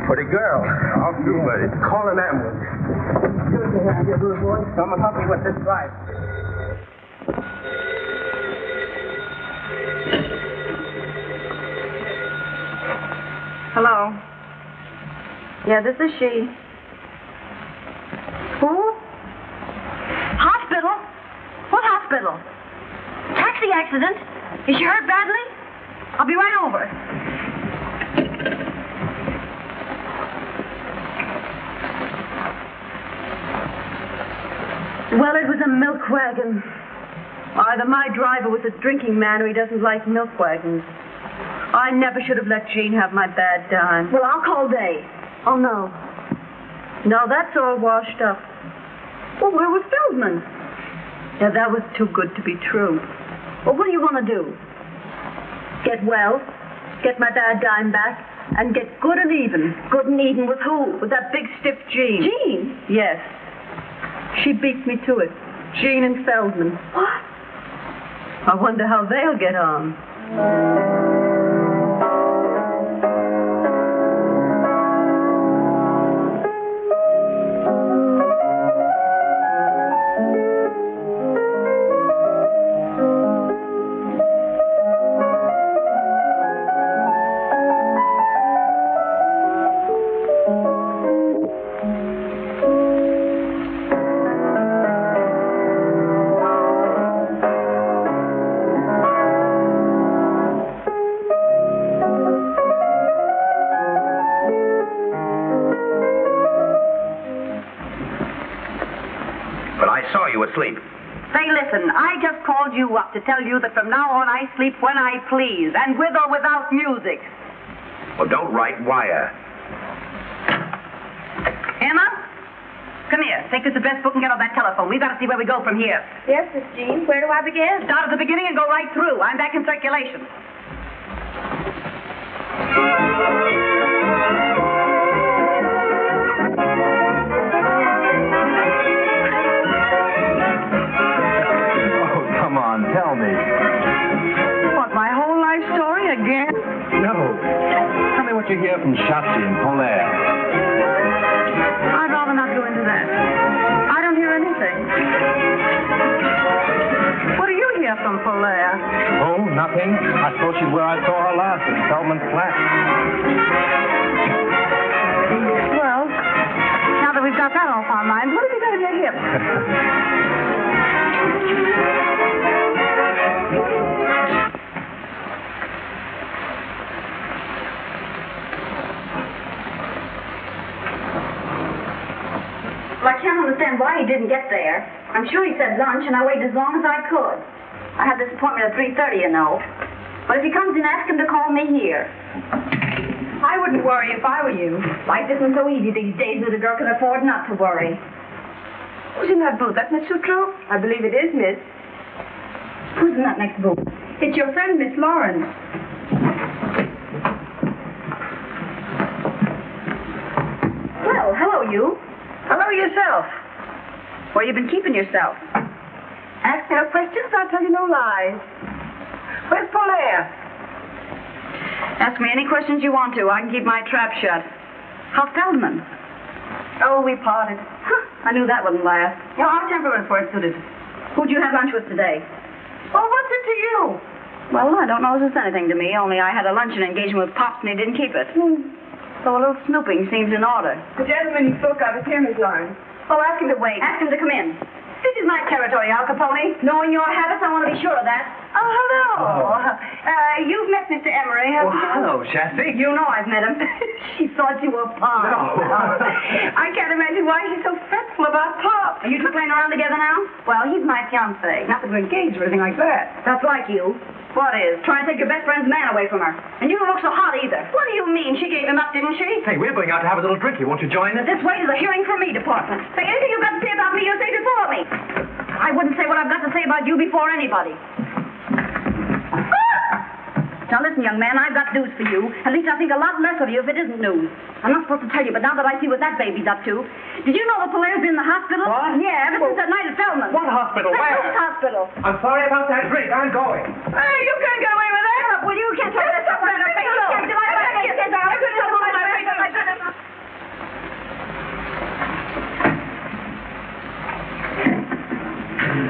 Speaker 7: Pretty girl. I'll do, buddy. Call an ambulance.
Speaker 4: Good to have you, little boy.
Speaker 5: Someone help me with this drive.
Speaker 1: Hello. Yeah, this is she. Who? Hospital? What hospital? Taxi accident? Is she hurt badly? I'll be right over. Well, it was a milk wagon. Either my driver was a drinking man or he doesn't like milk wagons. I never should have let Jean have my bad dime. Well, I'll call Dave. Oh, no. No, that's all washed up. Well, where was Feldman? Yeah, that was too good to be true. Well, what do you want to do? Get well, get my bad dime back, and get good and even. Good and even with who? With that big stiff Jean. Jean? Yes. She beat me to it. Jean and Feldman. What? I wonder how they'll get on.
Speaker 7: Asleep.
Speaker 1: Say, listen, I just called you up to tell you that from now on I sleep when I please, and with or without music.
Speaker 7: Well, don't write wire.
Speaker 1: Emma? Come here. Take this address book and get on that telephone. We've got to see where we go from here.
Speaker 6: Yes, Miss Jean. Where do I begin?
Speaker 1: Start at the beginning and go right through. I'm back in circulation.
Speaker 3: Tell me.
Speaker 1: What, my whole life story again?
Speaker 3: No. Tell me what you hear from Schatze and Polaire.
Speaker 1: I'd rather not go into that. I don't hear anything. What do you hear from Polaire?
Speaker 3: Oh, nothing. I suppose she's where I saw her last, at Feldman's flat.
Speaker 1: Well, now that we've got that off our minds, what have you got in your hip? Well, I can't understand why he didn't get there. I'm sure he said lunch, and I waited as long as I could. I had this appointment at 3:30, you know. But if he comes in, ask him to call me here. I wouldn't worry if I were you. Life isn't so easy these days that a girl can afford not to worry. Who's in that booth? That Miss Sutro? I believe it is, Miss. Who's in that next booth? It's your friend, Miss Lawrence. Well, hello, you. Hello, yourself. Where you been keeping yourself? Ask me no questions, I'll tell you no lies. Where's Polaire? Ask me any questions you want to. I can keep my trap shut. How's Feldman? Oh, we parted. Huh, I knew that wouldn't last. You know, our temperaments weren't suited. Who'd you have lunch with today? Well, what's it to you? Well, I don't know if it's anything to me, only I had a luncheon engagement with Pops and he didn't keep it. So a little snooping seems in order.
Speaker 6: The gentleman you spoke of is here, Miss Lawrence.
Speaker 1: Oh, ask him to wait. Ask him to come in. This is my territory, Al Capone. Knowing your habits, I want to be sure of that. Oh, hello. You've met Mr. Emery, haven't you?
Speaker 3: Hello, Schatze.
Speaker 1: You know I've met him. She thought you were Pop.
Speaker 3: No.
Speaker 1: I can't imagine why she's so fretful about Pop. Are you two playing around together now? Well, he's my fiancé. Not that we're engaged or anything like that. That's like you. What is? Trying to take your best friend's man away from her. And you don't look so hot either. What do you mean? She gave him up, didn't she?
Speaker 3: Hey, we're going out to have a little drink. Won't you join us?
Speaker 1: This way to the hearing from me department. Say anything you've got to say about me, you say before me. I wouldn't say what I've got to say about you before anybody. Now listen, young man, I've got news for you. At least I think a lot less of you if it isn't news. I'm not supposed to tell you, but now that I see what that baby's up to. Did you know the Polaire's been in the hospital?
Speaker 3: What?
Speaker 1: Yeah, ever since that night at Feldman.
Speaker 3: What hospital?
Speaker 1: That
Speaker 3: Where?
Speaker 1: hospital.
Speaker 3: I'm sorry about that drink. I'm going.
Speaker 1: Hey, you can't get away with that. Well, you can't talk that stuff right up.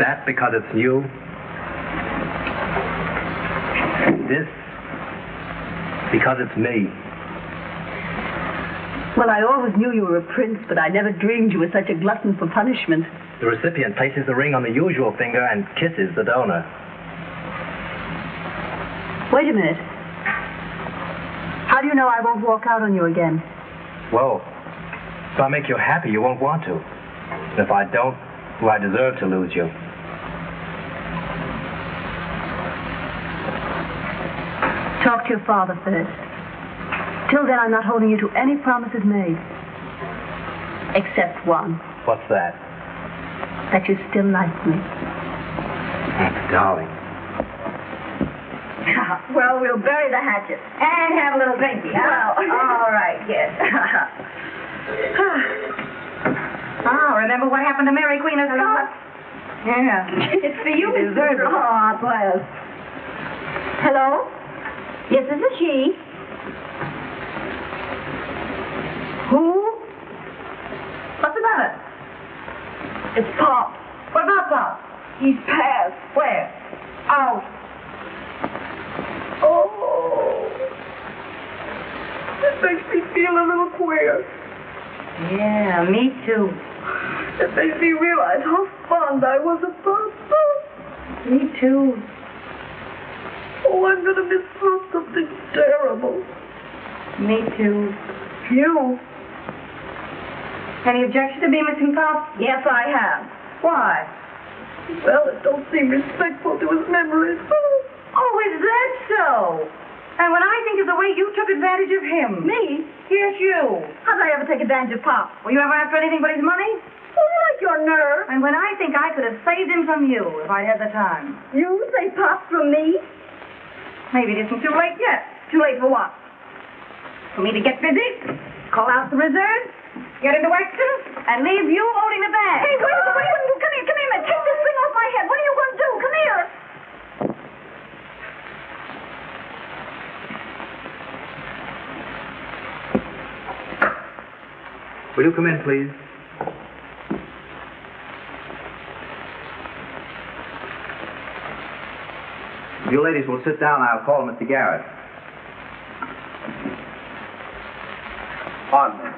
Speaker 3: That because it's you? This because it's me.
Speaker 6: Well, I always knew you were a prince, but I never dreamed you were such a glutton for punishment.
Speaker 3: The recipient places the ring on the usual finger and kisses the donor.
Speaker 6: Wait a minute. How do you know I won't walk out on you again?
Speaker 3: Well, if I make you happy, you won't want to. And if I don't, well, I deserve to lose you.
Speaker 6: Talk to your father first. Till then, I'm not holding you to any promises made. Except one.
Speaker 3: What's that?
Speaker 6: That you still like me.
Speaker 3: Darling.
Speaker 1: Well, we'll bury the hatchet and have a little drinky. Well, all right, yes. Remember what happened to Mary Queen of Scots? Yeah. It's for you, Miss Bird. Oh, bless. Hello? Yes, this is she. Who? What's the matter? It's Pop. What about Pop? He's passed. Where? Out. Oh. This makes me feel a little queer. Yeah, me too. It makes me realize how fond I was of Pop. Me too. Oh, I'm going to miss something terrible. Me too. You? Any objection to me missing Pop? Yes, I have. Why? Well, it don't seem respectful to his memory. Oh, is that so? And when I think of the way you took advantage of him. Me? Yes, you. How did I ever take advantage of Pop? Were you ever after anything but his money? Oh, you like your nerve. And when I think I could have saved him from you if I had the time. You save Pop from me? Maybe it isn't too late yet. Too late for what? For me to get busy, call out the reserve, get into action, and leave you holding the bag. Hey, what are you going to do? Come here, man. Take this thing off my head. What are you going to do? Come here.
Speaker 3: Will you come in, please? You ladies will sit down. I'll call Mr. Garrett.
Speaker 5: Pardon me.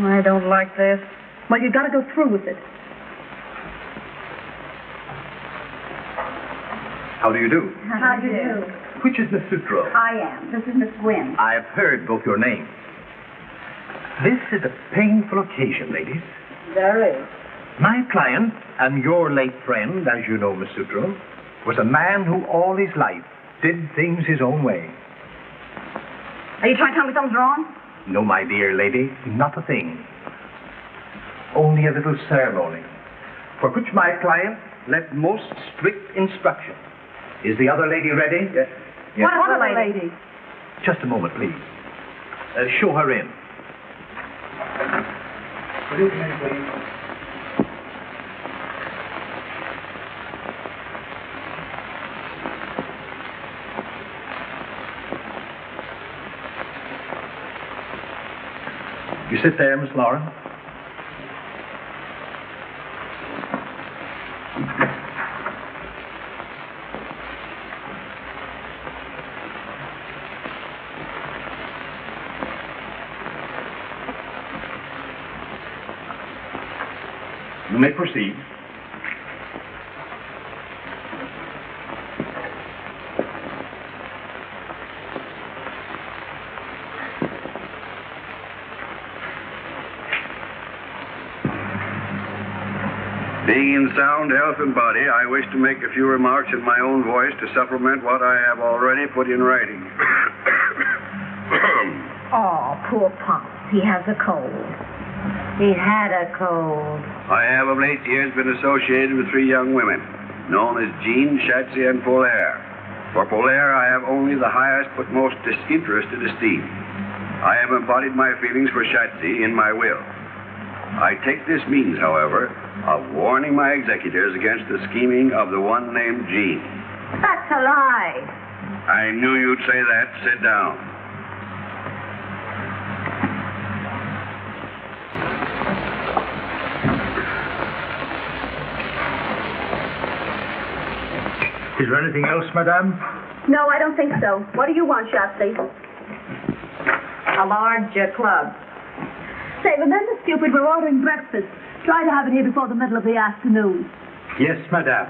Speaker 1: I don't like this.
Speaker 6: Well, you've got to go through with it.
Speaker 9: How do you do?
Speaker 1: How do you do?
Speaker 9: Which is Miss Sutro?
Speaker 1: I am. This is Miss Gwynn.
Speaker 9: I have heard both your names. This is a painful occasion, ladies.
Speaker 1: There is.
Speaker 9: My client and your late friend, as you know, Miss Sutro, was a man who all his life did things his own way.
Speaker 1: Are you trying to tell me something's wrong?
Speaker 9: No, my dear lady, not a thing. Only a little ceremony, for which my client left most strict instruction. Is the other lady ready? Yes.
Speaker 1: What other lady?
Speaker 9: Just a moment, please. Show her in. Will you come in, please? You sit there, Miss Lauren. You may proceed.
Speaker 10: Being in sound health and body, I wish to make a few remarks in my own voice to supplement what I have already put in writing.
Speaker 4: Oh, poor Pops. He has a cold. He had a cold.
Speaker 10: I have of late years been associated with 3 young women, known as Jean, Schatze, and Polaire. For Polaire, I have only the highest but most disinterested esteem. I have embodied my feelings for Schatze in my will. I take this means, however, of warning my executors against the scheming of the one named Jean.
Speaker 4: That's a lie.
Speaker 10: I knew you'd say that. Sit down.
Speaker 9: Is there anything else, madame?
Speaker 6: No, I don't think so. What do you want, Schatze?
Speaker 4: A large club.
Speaker 6: Say, remember, stupid, we're ordering breakfast. Try to have it here before the middle of the afternoon.
Speaker 9: Yes, madame.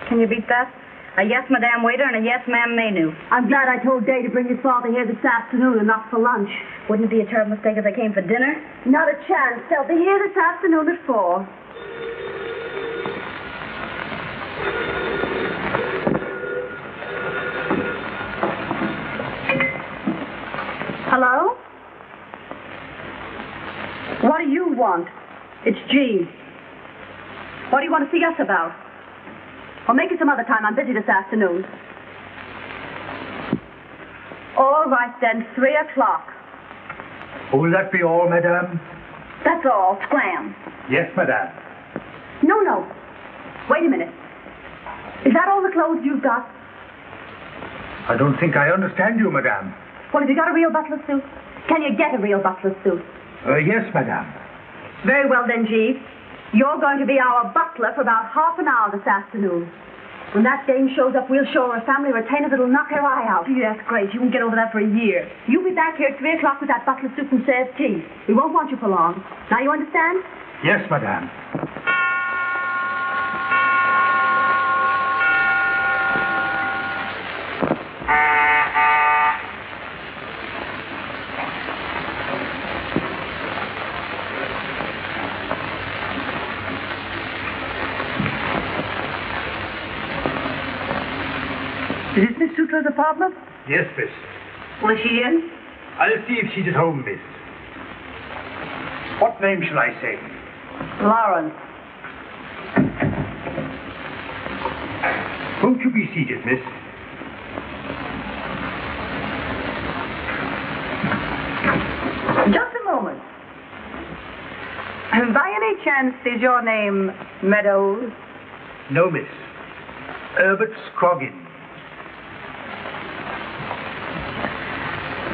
Speaker 4: Can you beat that? A yes, madame waiter and a yes, ma'am menu.
Speaker 6: I'm glad I told Day to bring his father here this afternoon and not for lunch.
Speaker 4: Wouldn't it be a terrible mistake if they came for dinner?
Speaker 6: Not a chance. They'll be here this afternoon at 4. Hello? What do you want? It's Jean. What do you want to see us about? Well, make it some other time. I'm busy this afternoon. All right, then. 3 o'clock.
Speaker 9: Will that be all, madame?
Speaker 6: That's all. Scram.
Speaker 9: Yes, madame.
Speaker 6: No. Wait a minute. Is that all the clothes you've got?
Speaker 9: I don't think I understand you, madame.
Speaker 6: Well, have you got a real butler suit? Can you get a real butler suit?
Speaker 9: Yes, madame.
Speaker 6: Very well, then, Jeeves. You're going to be our butler for about half an hour this afternoon. When that dame shows up, we'll show her a family retainer that'll knock her eye out.
Speaker 1: Gee, that's great. You won't get over that for a year.
Speaker 6: You'll be back here at 3 o'clock with that butler suit and serve tea. We won't want you for long. Now you understand?
Speaker 9: Yes, madame.
Speaker 6: Is this Miss Sutra's apartment?
Speaker 9: Yes, miss.
Speaker 6: Was she in?
Speaker 9: I'll see if she's at home, miss. What name shall I say?
Speaker 6: Lawrence.
Speaker 9: Won't you be seated, miss?
Speaker 6: Just a moment. By any chance, is your name Meadows?
Speaker 9: No, miss. Herbert Scroggin.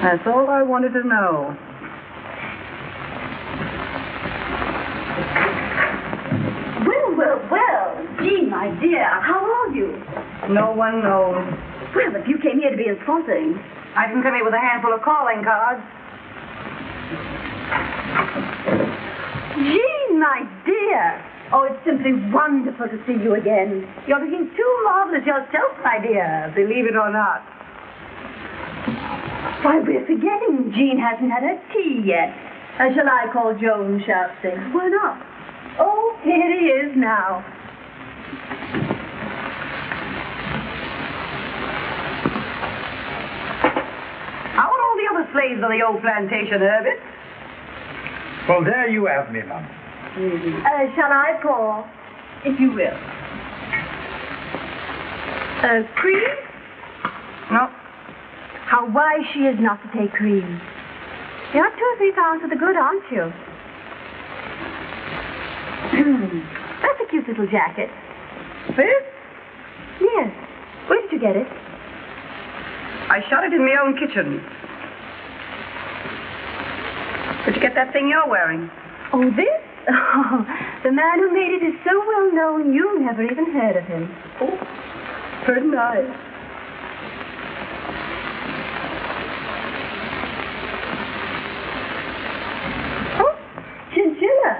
Speaker 6: That's all I wanted to know. Well. Gee, my dear, how are you?
Speaker 4: No one knows.
Speaker 6: Well, if you came here to be insulting.
Speaker 4: I didn't come here with a handful of calling cards.
Speaker 6: Jean, my dear. Oh, it's simply wonderful to see you again. You're looking too marvelous yourself, my dear, believe it or not. Why, we're forgetting Jean hasn't had her tea yet. Shall I call Joan Schatze? Why not? Oh, here he is now.
Speaker 4: How are all the other slaves on the old plantation, Herbert?
Speaker 9: Well, there you have me, ma'am.
Speaker 6: Shall I call?
Speaker 4: If you will.
Speaker 6: Cream?
Speaker 4: No.
Speaker 6: How wise she is not to take cream. You're 2 or 3 pounds to the good, aren't you? That's a cute little jacket.
Speaker 4: This?
Speaker 6: Yes. Where did you get it?
Speaker 4: I shot it in my own kitchen. Where'd you get that thing you're wearing?
Speaker 6: Oh, this? Oh, the man who made it is so well known you never even heard of him.
Speaker 4: Oh, very nice.
Speaker 6: Oh, chinchilla.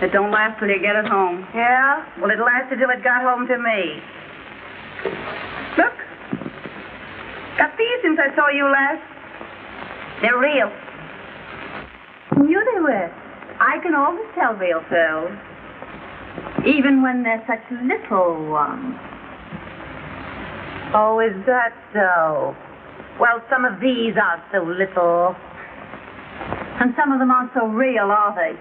Speaker 1: It don't last till you get it home.
Speaker 4: Yeah? Well, it lasted till it got home to me. Look. Got these since I saw you last. They're real.
Speaker 1: Who knew they were? I can always tell real pearls. Even when they're such little ones.
Speaker 4: Oh, is that so? Well, some of these aren't so little.
Speaker 1: And some of them aren't so real, are they?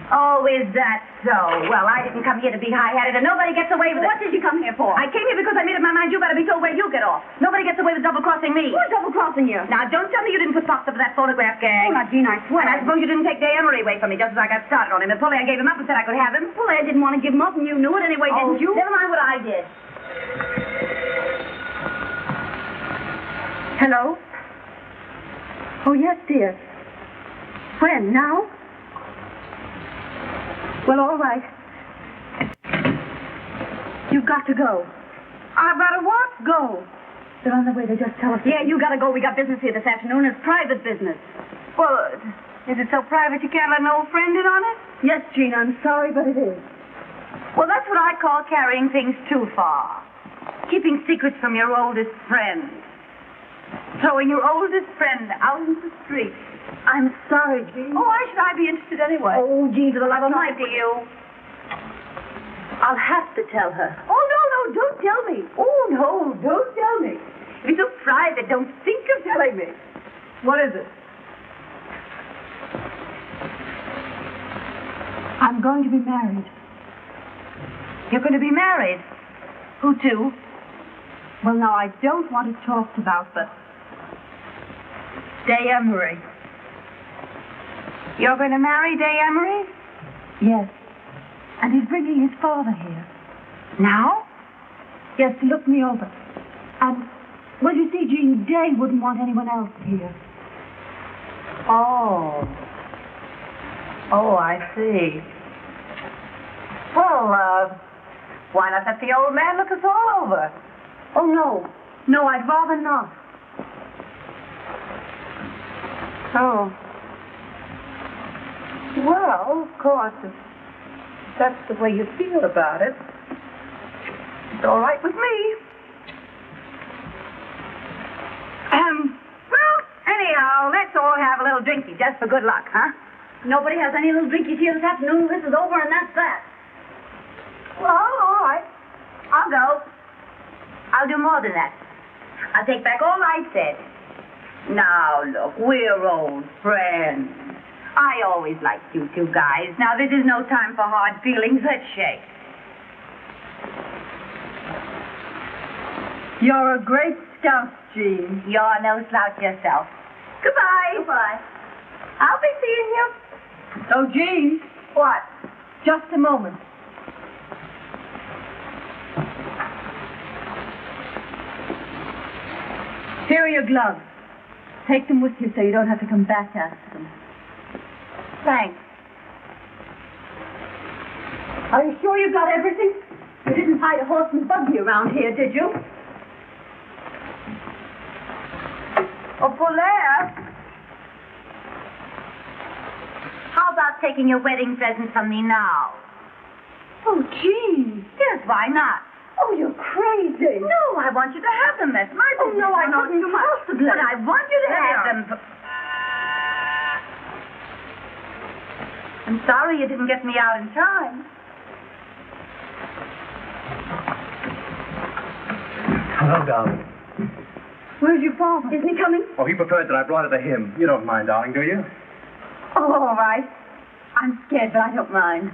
Speaker 4: Oh, is that so? Well, I didn't come here to be high-hatted, and nobody gets away with it.
Speaker 1: What did you come here for?
Speaker 4: I came here because I made up my mind you better be told where you get off. Nobody gets away with double-crossing me.
Speaker 1: Who's double-crossing you?
Speaker 4: Now, don't tell me you didn't put pops up for that photograph gang.
Speaker 1: Oh, now, Jean, I swear.
Speaker 4: And I suppose you didn't take Day Emery away from me just as I got started on him. And Polaire gave him up and said I could have him.
Speaker 1: Polaire didn't want to give him up, and you knew it anyway, didn't you?
Speaker 4: Never mind what I did.
Speaker 6: Hello? Oh, yes, dear. When? Now? Well, all right. You've got to go.
Speaker 4: I've got to what?
Speaker 6: Go. They're on their way. They just tell us.
Speaker 1: Yeah, you got to go. We got business here this afternoon. It's private business.
Speaker 4: Well, is it so private you can't let an old friend in on it?
Speaker 6: Yes, Jean, I'm sorry, but it is.
Speaker 4: Well, that's what I call carrying things too far. Keeping secrets from your oldest friend. Throwing your oldest friend out into the street.
Speaker 6: I'm sorry, Jean.
Speaker 4: Oh, why should I be interested anyway?
Speaker 6: Oh, Jean, for the love of
Speaker 4: Mike,
Speaker 6: Mike.
Speaker 4: to you.
Speaker 6: I'll have to tell her.
Speaker 4: Oh, no, don't tell me. Oh, no, don't tell me. If it's so private, don't think of telling me. What is it?
Speaker 6: I'm going to be married.
Speaker 4: You're going to be married? Who to?
Speaker 6: Well, now, I don't want it talked about, but...
Speaker 4: Day Emery. You're going to marry Day Emery?
Speaker 6: Yes. And he's bringing his father here.
Speaker 4: Now?
Speaker 6: Yes, to look me over. And, well, you see, Jean, Day wouldn't want anyone else here.
Speaker 4: Oh. Oh, I see. Well, why not let the old man look us all over?
Speaker 6: Oh, no. No, I'd rather not.
Speaker 4: Oh. Well, of course, if that's the way you feel about it, it's all right with me. Well, anyhow, let's all have a little drinky just for good luck, huh?
Speaker 1: Nobody has any little drinkies here this afternoon. This is over, and that's that.
Speaker 4: Well, all right. I'll go. I'll do more than that. I'll take back all I said. Now, look, we're old friends. I always liked you two guys. Now, this is no time for hard feelings. Let's shake.
Speaker 6: You're a great scout, Jean.
Speaker 4: You're no slouch yourself. Goodbye.
Speaker 6: Goodbye.
Speaker 4: I'll be seeing you.
Speaker 6: Oh, Jean.
Speaker 4: What?
Speaker 6: Just a moment. Here are your gloves. Take them with you so you don't have to come back after them.
Speaker 4: Thanks.
Speaker 1: Are you sure you got everything? You didn't hide a horse and buggy around here, did you?
Speaker 4: Oh, Polaire. How about taking your wedding present from me now?
Speaker 6: Oh, Jean.
Speaker 4: Yes, why not?
Speaker 6: Oh, you're crazy.
Speaker 4: No, I want you to have them. That's my
Speaker 6: Oh,
Speaker 4: business.
Speaker 6: no, I
Speaker 4: not
Speaker 6: couldn't possibly.
Speaker 4: But I want you to
Speaker 6: There
Speaker 4: have
Speaker 6: they
Speaker 4: them. I'm sorry you didn't get me out in time.
Speaker 3: Hello, darling.
Speaker 6: Where's your father?
Speaker 1: Isn't he coming?
Speaker 3: Oh, he preferred that I brought it to him. You don't mind, darling, do you?
Speaker 1: Oh, all right. I'm scared, but I don't mind.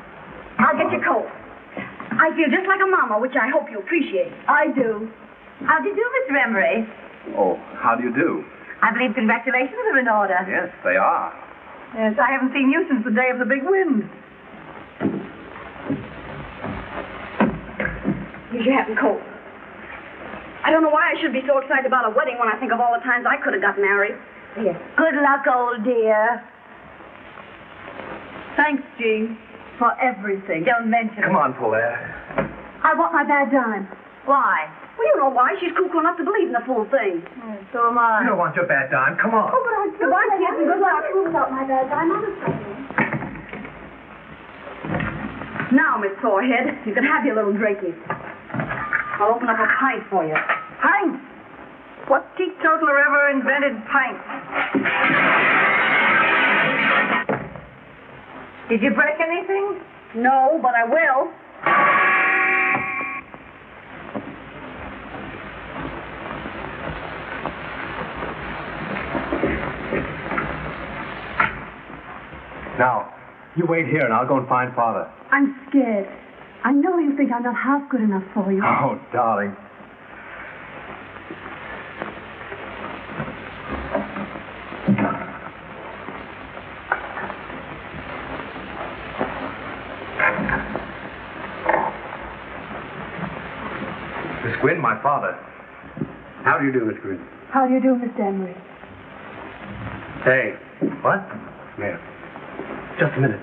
Speaker 1: I'll get your coat. I feel just like a mama, which I hope you appreciate.
Speaker 6: I do.
Speaker 4: How do you do, Mr. Emery?
Speaker 3: Oh, how do you do?
Speaker 4: I believe congratulations are in order.
Speaker 3: Yes, they are.
Speaker 4: Yes, I haven't seen you since the day of the big wind.
Speaker 1: Here's your hat and coat. I don't know why I should be so excited about a wedding when I think of all the times I could have got married.
Speaker 4: Yes. Good luck, old dear.
Speaker 6: Thanks, Jean, for everything.
Speaker 4: Don't mention
Speaker 3: Come
Speaker 4: it.
Speaker 3: on, Polaire.
Speaker 6: I want my bad dime.
Speaker 4: Why?
Speaker 1: Well, you know why. She's cuckoo enough to believe in the full thing.
Speaker 4: So am I.
Speaker 3: You don't want your bad dime. Come on.
Speaker 6: Oh, but I do.
Speaker 1: Goodbye, kids, and good luck.
Speaker 6: Without my bad dime, I'm a
Speaker 1: Now, Miss Forehead, you can have your little drinkies. I'll open up a pint for you.
Speaker 4: Pint? What teetotaler ever invented pint? Did you break anything?
Speaker 1: No, but I will.
Speaker 3: Now, you wait here and I'll go and find Father.
Speaker 6: I'm scared. I know you think I'm not half good enough for you.
Speaker 3: Oh, darling. Miss Gwynn, my father.
Speaker 5: How do you do, Miss Green?
Speaker 6: How do you do, Mr. Emery?
Speaker 5: Hey.
Speaker 3: What?
Speaker 5: Yeah.
Speaker 3: Just a minute.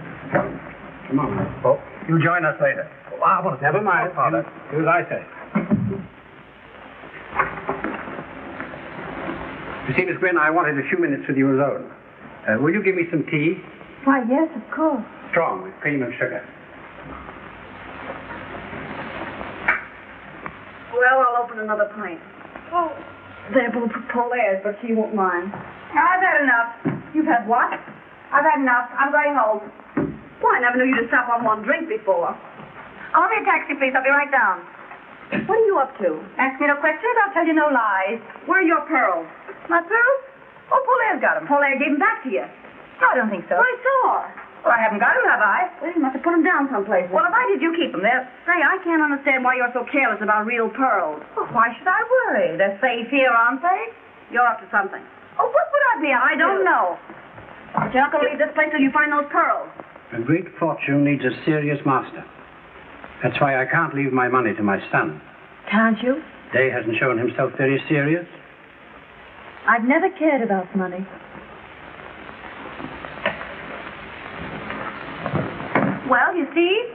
Speaker 5: Come on.
Speaker 3: Oh, you join us later. Oh, I want to
Speaker 5: Never mind,
Speaker 3: Father.
Speaker 5: Do as I say. You see, Miss Gwynn, I wanted a few minutes with you alone. Will you give me some tea?
Speaker 6: Why, yes, of course.
Speaker 5: Strong, with cream and sugar.
Speaker 1: Well, I'll open another pint. Oh, they're both Polaire's, but she won't mind.
Speaker 4: I've had enough.
Speaker 1: You've had what?
Speaker 4: I've had enough. I'm going home.
Speaker 1: Well, I never knew you to stop on one drink before.
Speaker 4: Call me a taxi, please. I'll be right down.
Speaker 1: What are you up to?
Speaker 4: Ask me no questions. I'll tell you no lies.
Speaker 1: Where are your pearls?
Speaker 4: My pearls? Oh, Polaire's got them.
Speaker 1: Polaire gave them back to you.
Speaker 4: No, I don't think so.
Speaker 1: Well, I saw her.
Speaker 4: Well, I haven't got them, have I?
Speaker 1: Well, you must have put them down someplace.
Speaker 4: Well, if I did, you keep them there.
Speaker 1: Say, I can't understand why you're so careless about real pearls.
Speaker 4: Well, why should I worry? They're safe here, aren't they?
Speaker 1: You're up to something.
Speaker 4: Oh, what would I be up
Speaker 1: I don't know. But you're not going to leave this place till you find those pearls.
Speaker 5: A great fortune needs a serious master. That's why I can't leave my money to my son.
Speaker 6: Can't you?
Speaker 5: Day hasn't shown himself very serious.
Speaker 6: I've never cared about money.
Speaker 4: Well, you see,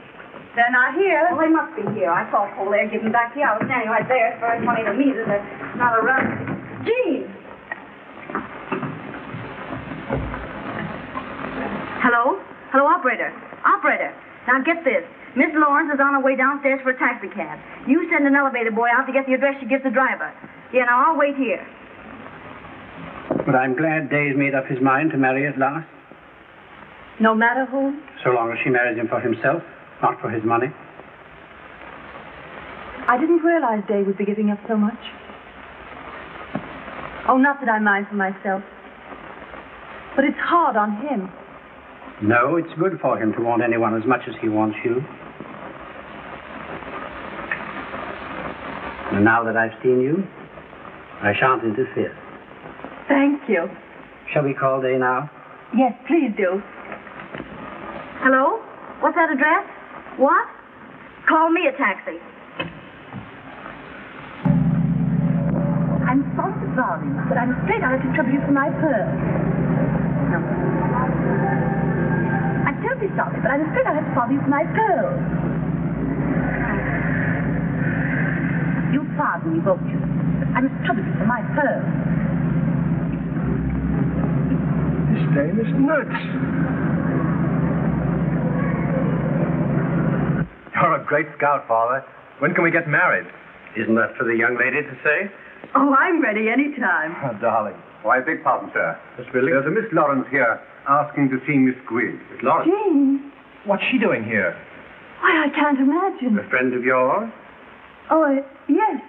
Speaker 4: they're not here.
Speaker 1: Well, they must be here. I saw Polaire give them back to you. I was standing right there. It's very funny to me that they're not around. Gee! Hello? Hello, operator. Operator. Now get this. Miss Lawrence is on her way downstairs for a taxi cab. You send an elevator boy out to get the address she gives the driver. Yeah, now I'll wait here.
Speaker 5: But I'm glad Day's made up his mind to marry at last.
Speaker 6: No matter whom?
Speaker 5: So long as she marries him for himself, not for his money.
Speaker 6: I didn't realize Day would be giving up so much. Oh, not that I mind for myself. But it's hard on him.
Speaker 5: No, it's good for him to want anyone as much as he wants you. And now that I've seen you, I shan't interfere.
Speaker 6: Thank you.
Speaker 5: Shall we call Day now?
Speaker 6: Yes, please do.
Speaker 1: Hello? What's that address? What? Call me a taxi.
Speaker 6: I'm sorry to bother you, but I'm afraid I'll have to trouble you for my pearls. No. I'm terribly sorry, but I'm afraid I'll have to bother you for my pearls. You'll pardon me, won't you? But I must trouble you for my pearls.
Speaker 3: This dame is nuts. You're a great scout, Father. When can we get married?
Speaker 5: Isn't that for the young lady to say?
Speaker 6: Oh, I'm ready any time.
Speaker 3: Oh, darling.
Speaker 8: Why, beg pardon, sir.
Speaker 3: Miss Billy?
Speaker 8: There's a Miss Lawrence here asking to see Miss Gwynn.
Speaker 5: Miss Lawrence,
Speaker 6: Jane.
Speaker 3: What's she doing here?
Speaker 6: Why, I can't imagine.
Speaker 5: a friend of yours?
Speaker 6: Oh, yes.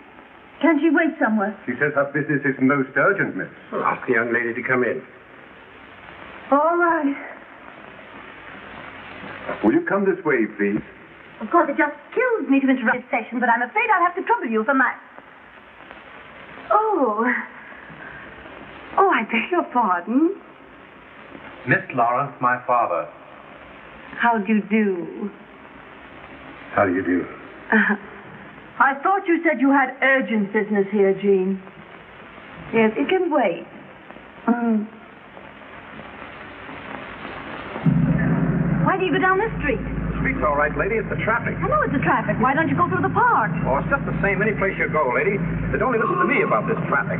Speaker 6: Can she wait somewhere?
Speaker 8: She says her business is most urgent, miss.
Speaker 5: Well, ask the young lady to come in.
Speaker 6: All right.
Speaker 8: Will you come this way, please?
Speaker 6: Of course, it just kills me to interrupt this session, but I'm afraid I'll have to trouble you for my... Oh, I beg your pardon.
Speaker 3: Miss Lawrence, my father.
Speaker 6: How do you do?
Speaker 8: How do you do?
Speaker 6: I thought you said you had urgent business here, Jean. Yes, it can wait.
Speaker 1: Why do you go down this street?
Speaker 3: The street's all right, lady. It's the traffic.
Speaker 1: I know it's the traffic. Why don't you go through the park?
Speaker 3: Oh, it's just the same any place you go, lady. But only listen to me about this traffic.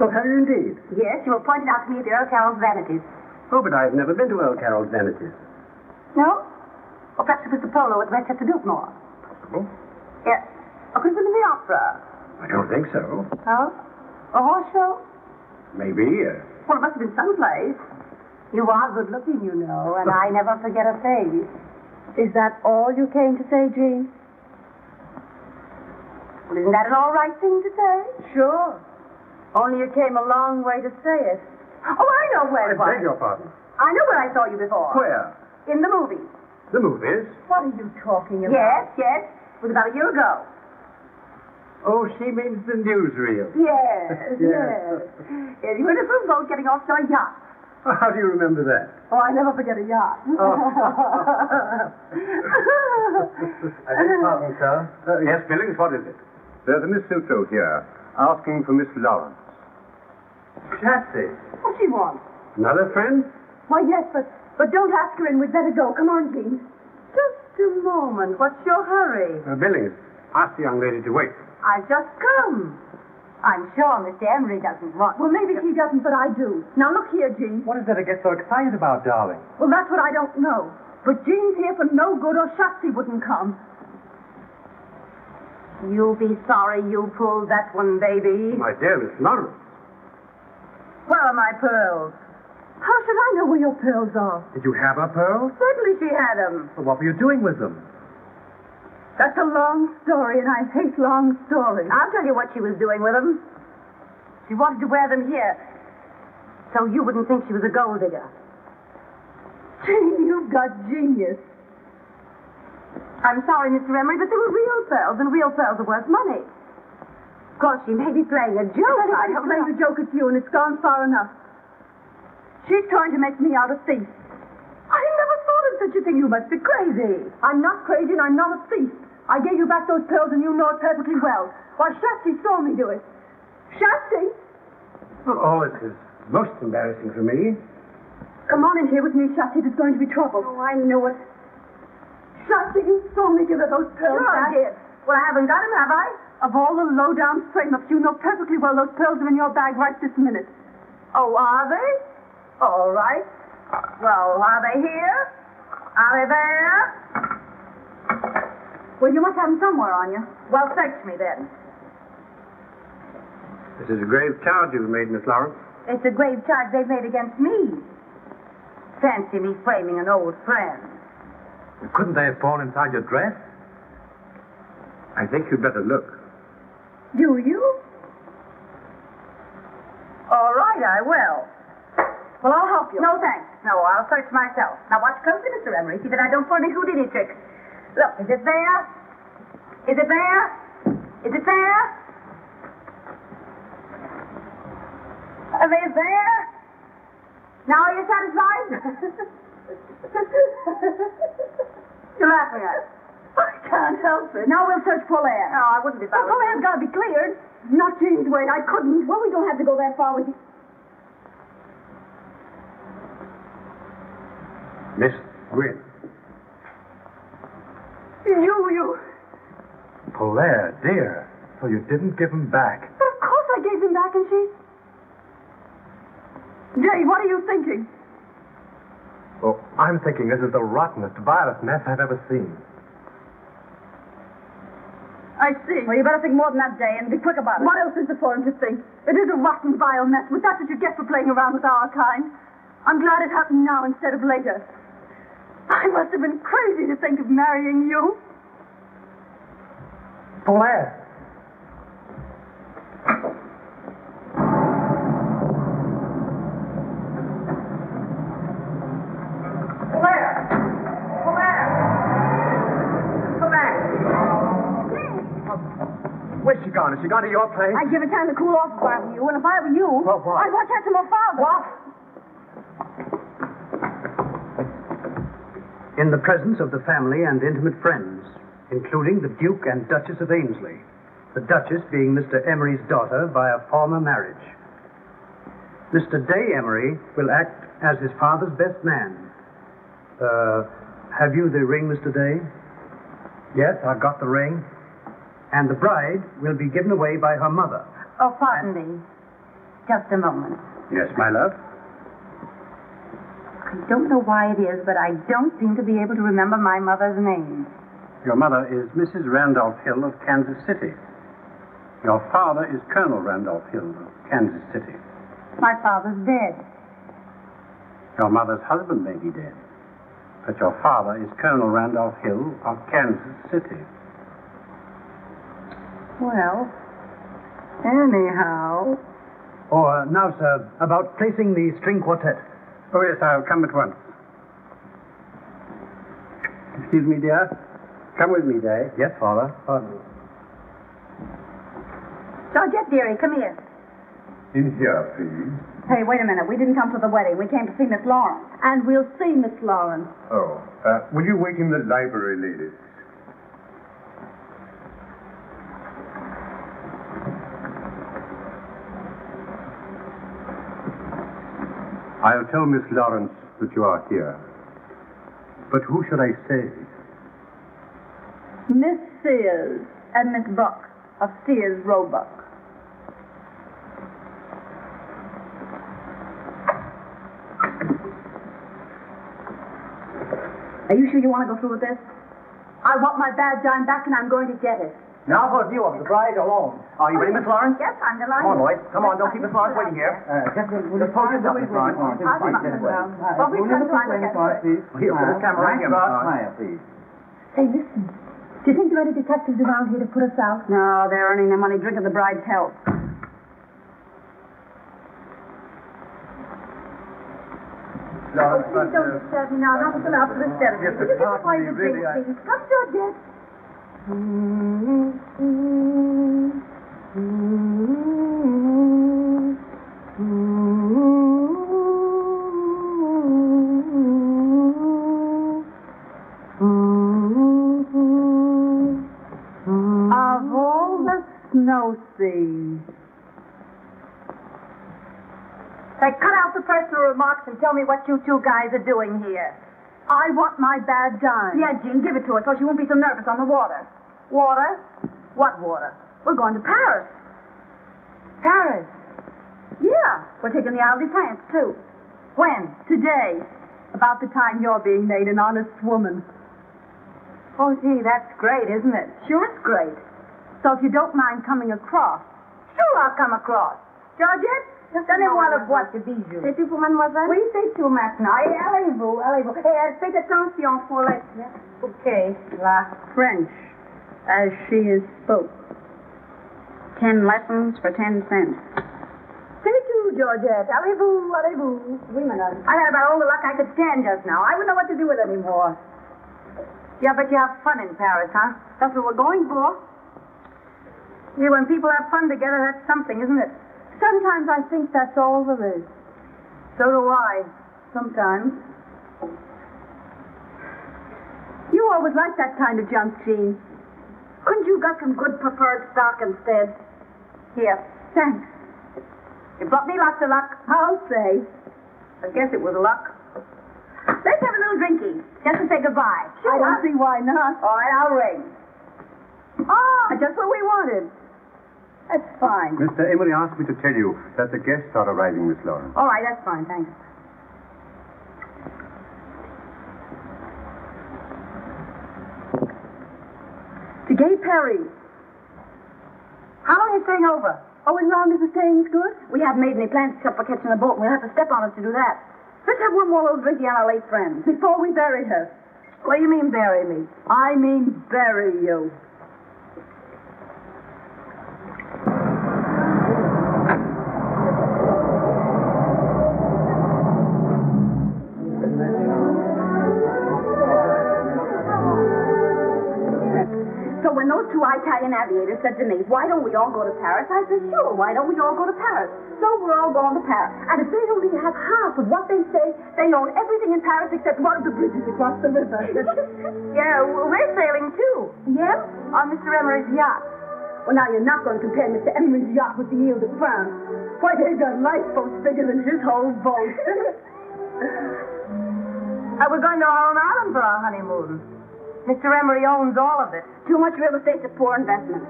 Speaker 5: So have you indeed?
Speaker 1: Yes, you were pointed out to me at the Earl Carroll's Vanities.
Speaker 5: Oh, but I've never been to Earl Carroll's Vanities.
Speaker 1: No?
Speaker 4: Or perhaps it was the polo at Westchester Biltmore.
Speaker 7: Possible.
Speaker 4: Yes. Or could it have been in the opera?
Speaker 7: I don't think so.
Speaker 4: Oh? A horse show?
Speaker 7: Maybe.
Speaker 4: Well, it must have been someplace. You are good looking, you know, and I never forget a face.
Speaker 6: Is that all you came to say, Jean?
Speaker 4: Well, isn't that an all right thing to say?
Speaker 6: Sure. Only you came a long way to say it.
Speaker 4: Oh, I know where it was.
Speaker 7: beg your pardon.
Speaker 4: I know where I saw you before.
Speaker 7: Where?
Speaker 4: In the movies.
Speaker 7: The movies?
Speaker 6: What are you talking about?
Speaker 4: Yes. It was about a year ago.
Speaker 7: Oh, she means the newsreel.
Speaker 4: Yes. You were in a little boat getting off to a yacht.
Speaker 7: How do you remember that?
Speaker 6: Oh, I never forget a yacht.
Speaker 7: I beg pardon, sir. Yes, Billings, what is it? There's a Miss Sutro here, asking for Miss Lawrence.
Speaker 9: Schatze.
Speaker 4: What she wants?
Speaker 7: Another friend?
Speaker 6: Why, yes, but don't ask her in. We'd better go. Come on, Jean.
Speaker 4: Just a moment. What's your hurry?
Speaker 7: Billings, ask the young lady to wait.
Speaker 4: I've just come. I'm sure Mr. Emery doesn't want...
Speaker 6: Well, maybe he doesn't, but I do. Now, look here, Jean.
Speaker 3: What is there to get so excited about, darling?
Speaker 6: Well, that's what I don't know. But Jean's here for no good, or Schatze wouldn't come.
Speaker 4: You'll be sorry you pulled that one, baby.
Speaker 7: My dear Miss Lawrence.
Speaker 4: Where are my pearls?
Speaker 6: How should I know where your pearls are?
Speaker 3: Did you have her pearls?
Speaker 4: Certainly she had them.
Speaker 3: Well, what were you doing with them?
Speaker 6: That's a long story, and I hate long stories.
Speaker 4: I'll tell you what she was doing with them. She wanted to wear them here, so you wouldn't think she was a gold digger.
Speaker 6: Jean, you've got genius.
Speaker 4: I'm sorry, Mr. Emery, but they were real pearls, and real pearls are worth money. Of course, she may be playing a joke.
Speaker 6: I have played a joke at you, and it's gone far enough. She's trying to make me out a thief.
Speaker 4: I never thought of such a thing. You must be crazy.
Speaker 6: I'm not crazy, and I'm not a thief. I gave you back those pearls, and you know it perfectly well. Why, Schatze saw me do it. Schatze!
Speaker 7: Well, all this is most embarrassing for me.
Speaker 6: Come on in here with me, Schatze. There's going to be trouble.
Speaker 4: Oh, I knew it.
Speaker 6: Schatze, you saw me give her those pearls
Speaker 4: Sure
Speaker 6: back.
Speaker 4: I did. Well, I haven't got them, have I?
Speaker 6: Of all the low-down frame-ups, you know perfectly well those pearls are in your bag right this minute.
Speaker 4: Oh, are they? All right. Well, are they here? Are they there?
Speaker 6: Well, you must have them somewhere on you.
Speaker 4: Well, search me then.
Speaker 7: This is a grave charge you've made, Miss Lawrence.
Speaker 4: It's a grave charge they've made against me. Fancy me framing an old friend.
Speaker 3: Couldn't they have fallen inside your dress?
Speaker 7: I think you'd better look.
Speaker 6: Do you?
Speaker 4: All right, I will.
Speaker 6: Well, I'll help you.
Speaker 4: No, thanks. No, I'll search myself. Now, watch closely, Mr. Emery. See that I don't pull any Houdini tricks. Look, is it there? Is it there? Is it there? Are they there? Now are you satisfied? You're laughing at it.
Speaker 6: I can't help it. Now we'll search Polaire.
Speaker 4: No, I wouldn't be bothered.
Speaker 6: Polaire's got to be cleared. Not Jean's way. I couldn't. Well, we don't have to go that far with you.
Speaker 7: Miss Gwynn.
Speaker 6: You.
Speaker 3: Polaire, dear. So you didn't give them back.
Speaker 6: But of course I gave them back, and she... Jay, what are you thinking?
Speaker 3: Well, I'm thinking this is the rottenest, vilest mess I've ever seen.
Speaker 6: I see.
Speaker 4: Well, you better think more than that, Jay, and be quick about it.
Speaker 6: What else is there for him to think? It is a rotten, vile mess, but that's what you get for playing around with our kind. I'm glad it happened now instead of later. I must have been crazy to think of marrying you.
Speaker 3: Polaire. Where's she gone? Has she gone to your place?
Speaker 6: I'd give it time to cool off if I were you, and if I were you,
Speaker 3: What?
Speaker 6: I'd watch out some more father.
Speaker 3: What?
Speaker 2: In the presence of the family and intimate friends, including the Duke and Duchess of Ainsley, the Duchess being Mr. Emery's daughter by a former marriage. Mr. Day Emery will act as his father's best man. Have you the ring, Mr. Day?
Speaker 3: Yes, I've got the ring.
Speaker 2: And the bride will be given away by her mother.
Speaker 4: Oh, pardon me. Just a moment.
Speaker 7: Yes, my love?
Speaker 4: don't know why it is, but I don't seem to be able to remember my mother's name.
Speaker 8: Your mother is Mrs. Randolph Hill of Kansas City. Your father is Colonel Randolph Hill of Kansas City.
Speaker 4: My father's dead.
Speaker 8: Your mother's husband may be dead, but your father is Colonel Randolph Hill of Kansas City.
Speaker 4: Well, anyhow...
Speaker 2: Or now, sir, about placing the string quartet.
Speaker 8: Oh, yes, I'll come at once. Excuse me, dear. Come with me, Day.
Speaker 2: Yes, Father.
Speaker 4: Georgette, dearie, come here.
Speaker 8: In here, please.
Speaker 1: Hey, wait a minute. We didn't come to the wedding. We came to see Miss Lawrence.
Speaker 6: And we'll see Miss Lawrence.
Speaker 8: Oh, will you wait in the library, ladies? I'll tell Miss Lawrence that you are here. But who should I say?
Speaker 6: Miss Sears and Miss Buck of Sears Roebuck.
Speaker 1: Are you sure you want to go through with this?
Speaker 6: I want my bad dime back, and I'm going to get it.
Speaker 3: Now for a view of the bride alone. Are you ready, Miss Lawrence?
Speaker 4: Yes, I'm delighted.
Speaker 3: Come on, Lloyd. Come on, don't keep Miss Lawrence waiting here. Just hold yourself, Miss Lawrence.
Speaker 4: Well, we've come to look at it.
Speaker 3: Here, put this camera right here, Miss Lawrence. Please.
Speaker 6: Hey, listen. Do you think there are any detectives around here to put us out?
Speaker 1: No, they're earning their money drinking the bride's health.
Speaker 6: Oh, please don't disturb me now. Not until after the ceremony.
Speaker 8: Yes,
Speaker 6: Will you
Speaker 8: but
Speaker 6: get quiet
Speaker 8: pardon
Speaker 6: and
Speaker 8: me,
Speaker 6: drink,
Speaker 8: really,
Speaker 6: please? Come, Georgette.
Speaker 1: Of all the snow seas.
Speaker 4: Say, cut out the personal remarks and tell me what you two guys are doing here.
Speaker 6: I want my bad dime.
Speaker 1: Yeah, Jean, give it to her so she won't be so nervous on the water.
Speaker 4: Water? What water?
Speaker 1: We're going to Paris.
Speaker 4: Paris.
Speaker 1: Yeah, we're taking the Isle de France, too.
Speaker 4: When?
Speaker 6: Today, about the time you're being made an honest woman.
Speaker 4: Oh, gee, that's great, isn't it?
Speaker 6: Sure, it's great. So if you don't mind coming across.
Speaker 4: Sure, I'll come across. Georgette? Donnez-moi la boîte de bijoux.
Speaker 1: C'est tout pour mademoiselle?
Speaker 4: Oui, c'est tout maintenant. Et allez-vous, allez-vous. Et faites attention pour les... Okay, la
Speaker 1: French, as she is spoke. 10 lessons for 10 cents.
Speaker 4: C'est tout, Georgette. Allez-vous, allez-vous.
Speaker 1: Oui, madame.
Speaker 4: I had about all the luck I could stand just now. I wouldn't know what to do with it anymore. Yeah, but you have fun in Paris, huh?
Speaker 1: That's what we're going for.
Speaker 4: Yeah, when people have fun together, that's something, isn't it?
Speaker 6: Sometimes I think that's all there is.
Speaker 4: So do I.
Speaker 6: Sometimes. You always liked that kind of junk, Jean.
Speaker 1: Couldn't you got some good preferred stock instead?
Speaker 4: Here.
Speaker 6: Thanks.
Speaker 4: You brought me lots of luck.
Speaker 6: I'll say.
Speaker 4: I guess it was luck. Let's have a little drinky, just to say goodbye.
Speaker 6: I don't see why not.
Speaker 4: All right, I'll ring.
Speaker 6: Ah, just what we wanted. That's fine.
Speaker 8: Mr. Emery asked me to tell you that the guests are arriving, Miss Lawrence.
Speaker 4: All right, that's fine, thanks.
Speaker 6: To Gay Perry.
Speaker 4: How long are you staying over?
Speaker 6: Oh, as long as the staying's good?
Speaker 1: We haven't made any plans except for catching a boat. We'll have to step on us to do that. Let's have one more little drinky on our late friends.
Speaker 6: Before we bury her.
Speaker 4: What do you mean, bury me?
Speaker 6: I mean bury you.
Speaker 1: So when those two Italian aviators said to me, why don't we all go to Paris? I said, sure, why don't we all go to Paris? So we're all going to Paris. And if they don't even have half of what they say, they own everything in Paris except one of the bridges across the river.
Speaker 4: Yeah, we're sailing too.
Speaker 1: Yeah?
Speaker 4: On Mr. Emery's yacht.
Speaker 1: Well, now you're not going to compare Mr. Emery's yacht with the Ile de France. Why, they've got lifeboats bigger than his whole boat.
Speaker 4: We're going to our own island for our honeymoon. Mr. Emery owns all of it.
Speaker 1: Too much real estate's a poor investment.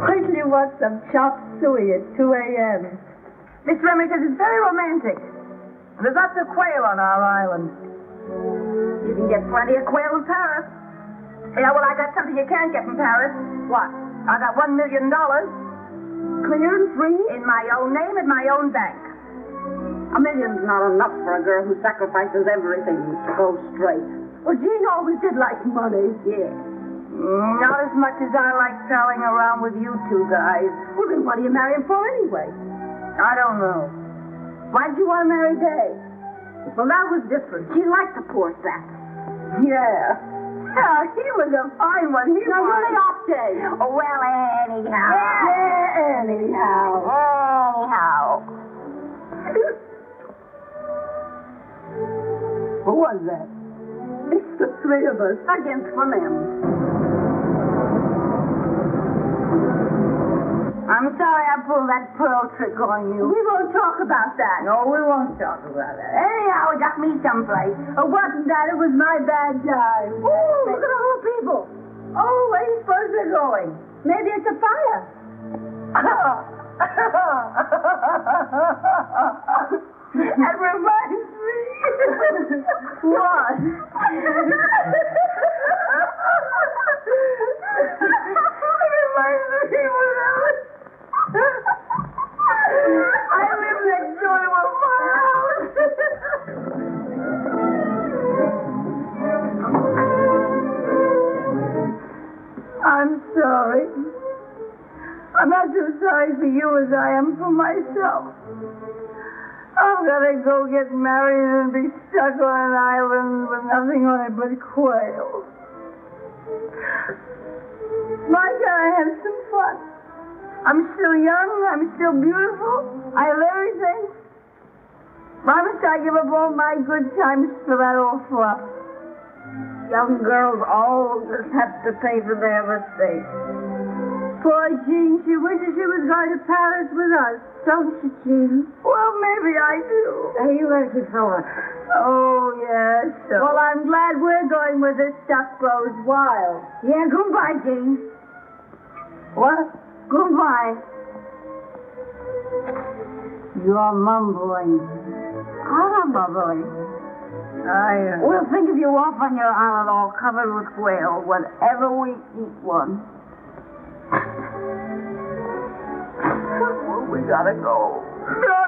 Speaker 6: Wait till you want some chop suey at 2 a.m.
Speaker 4: Mr. Emery says it's very romantic. And there's lots of quail on our island.
Speaker 1: You can get plenty of quail in Paris.
Speaker 4: Yeah, well, I got something you can't get from Paris.
Speaker 1: What?
Speaker 4: I got $1 million
Speaker 1: Clear and free?
Speaker 4: in my own name at my own bank.
Speaker 1: $1 million's not enough for a girl who sacrifices everything to go straight.
Speaker 6: Well, Jean always did like money.
Speaker 1: Yeah.
Speaker 4: Not as much as I like prowling around with you two guys.
Speaker 6: Well, then what do you marry him for anyway?
Speaker 4: I don't know.
Speaker 1: Why'd you want to marry Day?
Speaker 6: Well, that was different.
Speaker 1: She liked the poor sap.
Speaker 6: Yeah. Yeah, he was a fine one. He
Speaker 1: Now,
Speaker 6: was.
Speaker 1: really off, Day.
Speaker 4: Oh, well, anyhow.
Speaker 6: Yeah, anyhow.
Speaker 4: Anyhow.
Speaker 6: What was that? It's the three of us.
Speaker 1: Against Clement.
Speaker 4: I'm sorry I pulled that pearl trick on you.
Speaker 6: We won't talk about that.
Speaker 4: No, we won't talk about that. Anyhow, it got me someplace.
Speaker 6: It wasn't that. It was my bad time.
Speaker 4: Ooh, look at all the people. Oh, where do you suppose they're going?
Speaker 6: Maybe it's a fire.
Speaker 4: That reminds me.
Speaker 6: What?
Speaker 4: It reminds me when I lived next door to a firehouse.
Speaker 6: I'm sorry. I'm not so sorry for you as I am for myself. I'm gonna go get married and be stuck on an island with nothing on it but quail. Why can't I have some fun? I'm still young, I'm still beautiful, I have everything. Why must I give up all my good times for that old fluff?
Speaker 1: Young girls always have to pay for their mistakes.
Speaker 6: Poor Jean, she wishes she was going to Paris with us, don't you, Jean? Well, maybe I do.
Speaker 1: Hey, you better keep going.
Speaker 6: Oh, yes. Well, I'm glad we're going where this stuff grows wild.
Speaker 1: Yeah, goodbye, Jean.
Speaker 6: What?
Speaker 1: Goodbye.
Speaker 6: You're mumbling.
Speaker 1: I'm not bubbling. We'll think of you off on your island all covered with quail whenever we eat one.
Speaker 6: Well, we gotta go. No,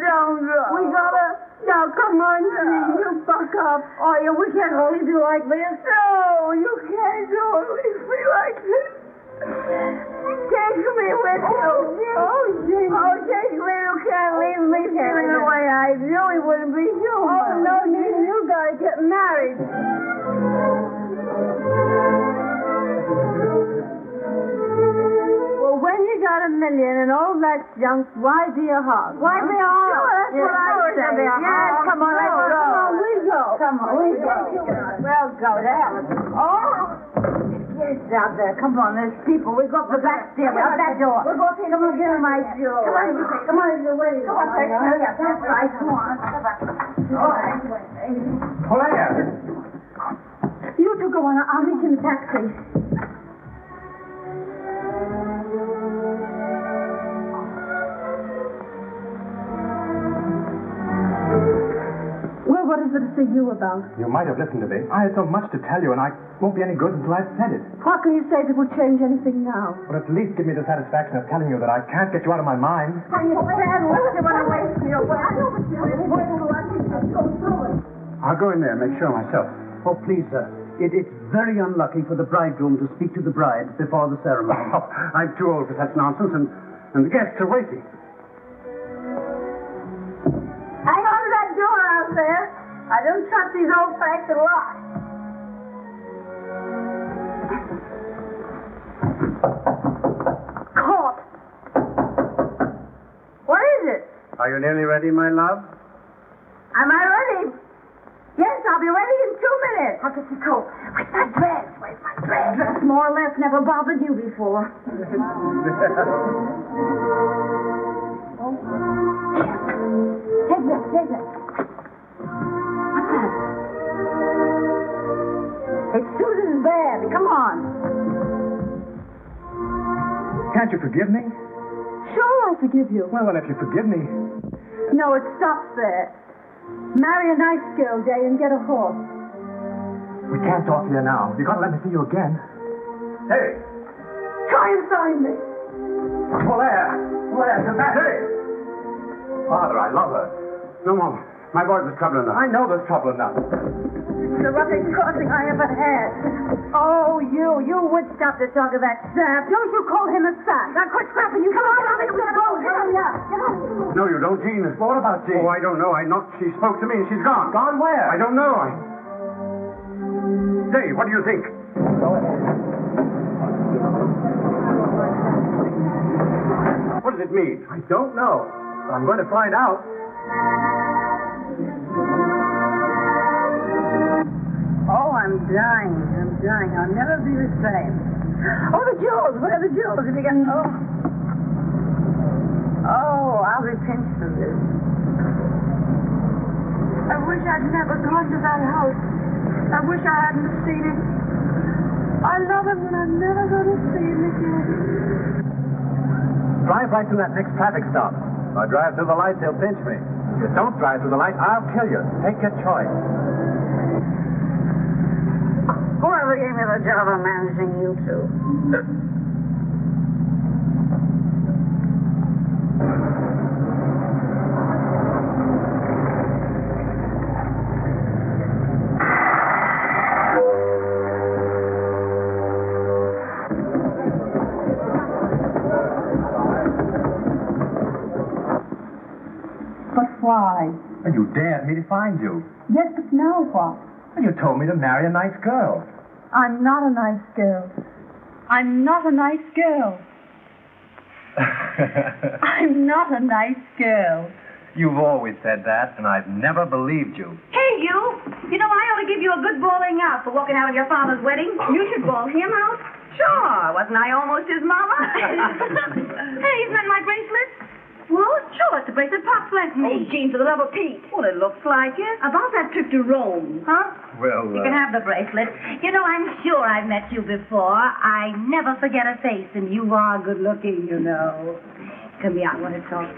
Speaker 6: don't go.
Speaker 1: We gotta...
Speaker 6: Now, come on, Jean, you buck up.
Speaker 1: Oh, yeah, we can't leave you like this.
Speaker 6: No, you can't go and leave me like this. Take me with you.
Speaker 1: Jean.
Speaker 6: Oh, take me. You can't leave me feeling the way I do. It wouldn't be human.
Speaker 1: Oh, no, Jean, you gotta get married.
Speaker 6: Well, when you got $1 million and all that junk, why be a hog?
Speaker 1: Why be a hog?
Speaker 6: That's what I say. Yes, come on, let's go. Come on, we go.
Speaker 1: Come on, we go.
Speaker 6: We'll go there.
Speaker 1: Oh! Kids out there. Come on, there's people. We go up the back stairway, up that door.
Speaker 6: We'll go take them and get my jewels.
Speaker 1: Come on, you're waiting. Come on, hurry up. That's right. Come on. All right.
Speaker 3: Polaire!
Speaker 6: You two go on. I'll meet you in the taxi. Well, what is it to see you about?
Speaker 3: You might have listened to me. I had so much to tell you, and I won't be any good until I've said it.
Speaker 6: What can you say that will change anything now?
Speaker 3: But at least give me the satisfaction of telling you that I can't get you out of my mind.
Speaker 6: Are you sad? What's the one away from your way? I know what you're doing. Go through it.
Speaker 8: I'll go in there and make sure myself.
Speaker 2: Oh, please, sir. It's very unlucky for the bridegroom to speak to the bride before the ceremony.
Speaker 8: Oh, I'm too old for such nonsense, and the guests are waiting.
Speaker 6: Hang on to that door out there. I don't trust these old-fashioned locks.
Speaker 1: Caught.
Speaker 6: What is it?
Speaker 8: Are you nearly ready, my love?
Speaker 6: Am I ready? Yes, I'll be ready in 2 minutes.
Speaker 1: I'll get your coat. Where's my dress? Where's my dress? Dress more or less never bothered you before. Take this, take this. What's that?
Speaker 6: It's Susan's bed. Come on.
Speaker 3: Can't you forgive me?
Speaker 6: Sure, I forgive you.
Speaker 3: Well, then, if you forgive me...
Speaker 6: No, it stops there. Marry a nice girl, Day, and get a horse.
Speaker 3: We can't talk to you now. You gotta let me see you again. Hey!
Speaker 6: Try and find me.
Speaker 3: Polaire! Polaire, come back! Hey! Father, I love her.
Speaker 8: No, Mom. My boy's in trouble enough.
Speaker 3: I know there's trouble enough.
Speaker 6: It's the roughest crossing I ever had. Oh, you would stop to talk of that sap. Don't you call him a sap. Now quit scrapping. You come on, I'll go. Hurry up.
Speaker 8: No, you don't, Jean.
Speaker 3: What about Jean?
Speaker 8: Oh, I don't know. She spoke to me and she's gone.
Speaker 3: Gone where?
Speaker 8: I don't know. Say, what do you think?
Speaker 3: Go ahead.
Speaker 8: What does it mean?
Speaker 3: I don't know. I'm going to find out.
Speaker 4: Oh, I'm dying. I'll never be the same. Oh, the jewels. Where are the jewels? Did you get... Oh, I'll be pinched for this.
Speaker 6: I wish I'd never gone to that house. I wish I hadn't seen him. I love him, and I'm never going to see him again.
Speaker 3: Drive right through that next traffic stop. If I drive through the lights, they'll pinch me. If you don't drive through the lights, I'll kill you. Take your choice.
Speaker 4: Whoever gave me the job of managing you two?
Speaker 6: But why?
Speaker 3: And you dared me to find you.
Speaker 6: Yes, but now what?
Speaker 3: And you told me to marry a nice girl.
Speaker 6: I'm not a nice girl. I'm not a nice girl. I'm not a nice girl.
Speaker 3: You've always said that, and I've never believed you.
Speaker 1: Hey, you! You know, I ought to give you a good bawling out for walking out of your father's wedding. You should bawl him out. Sure. Wasn't I almost his mama? Hey, isn't that my bracelet? Well, sure, it's the bracelet Pops lent me. Oh, Jean, for the love of Pete. Well, it looks like it. About that trip to Rome. Huh?
Speaker 3: Well,
Speaker 1: You can have the bracelet. You know, I'm sure I've met you before. I never forget a face, and you are good looking, you know. Come here, I want to talk.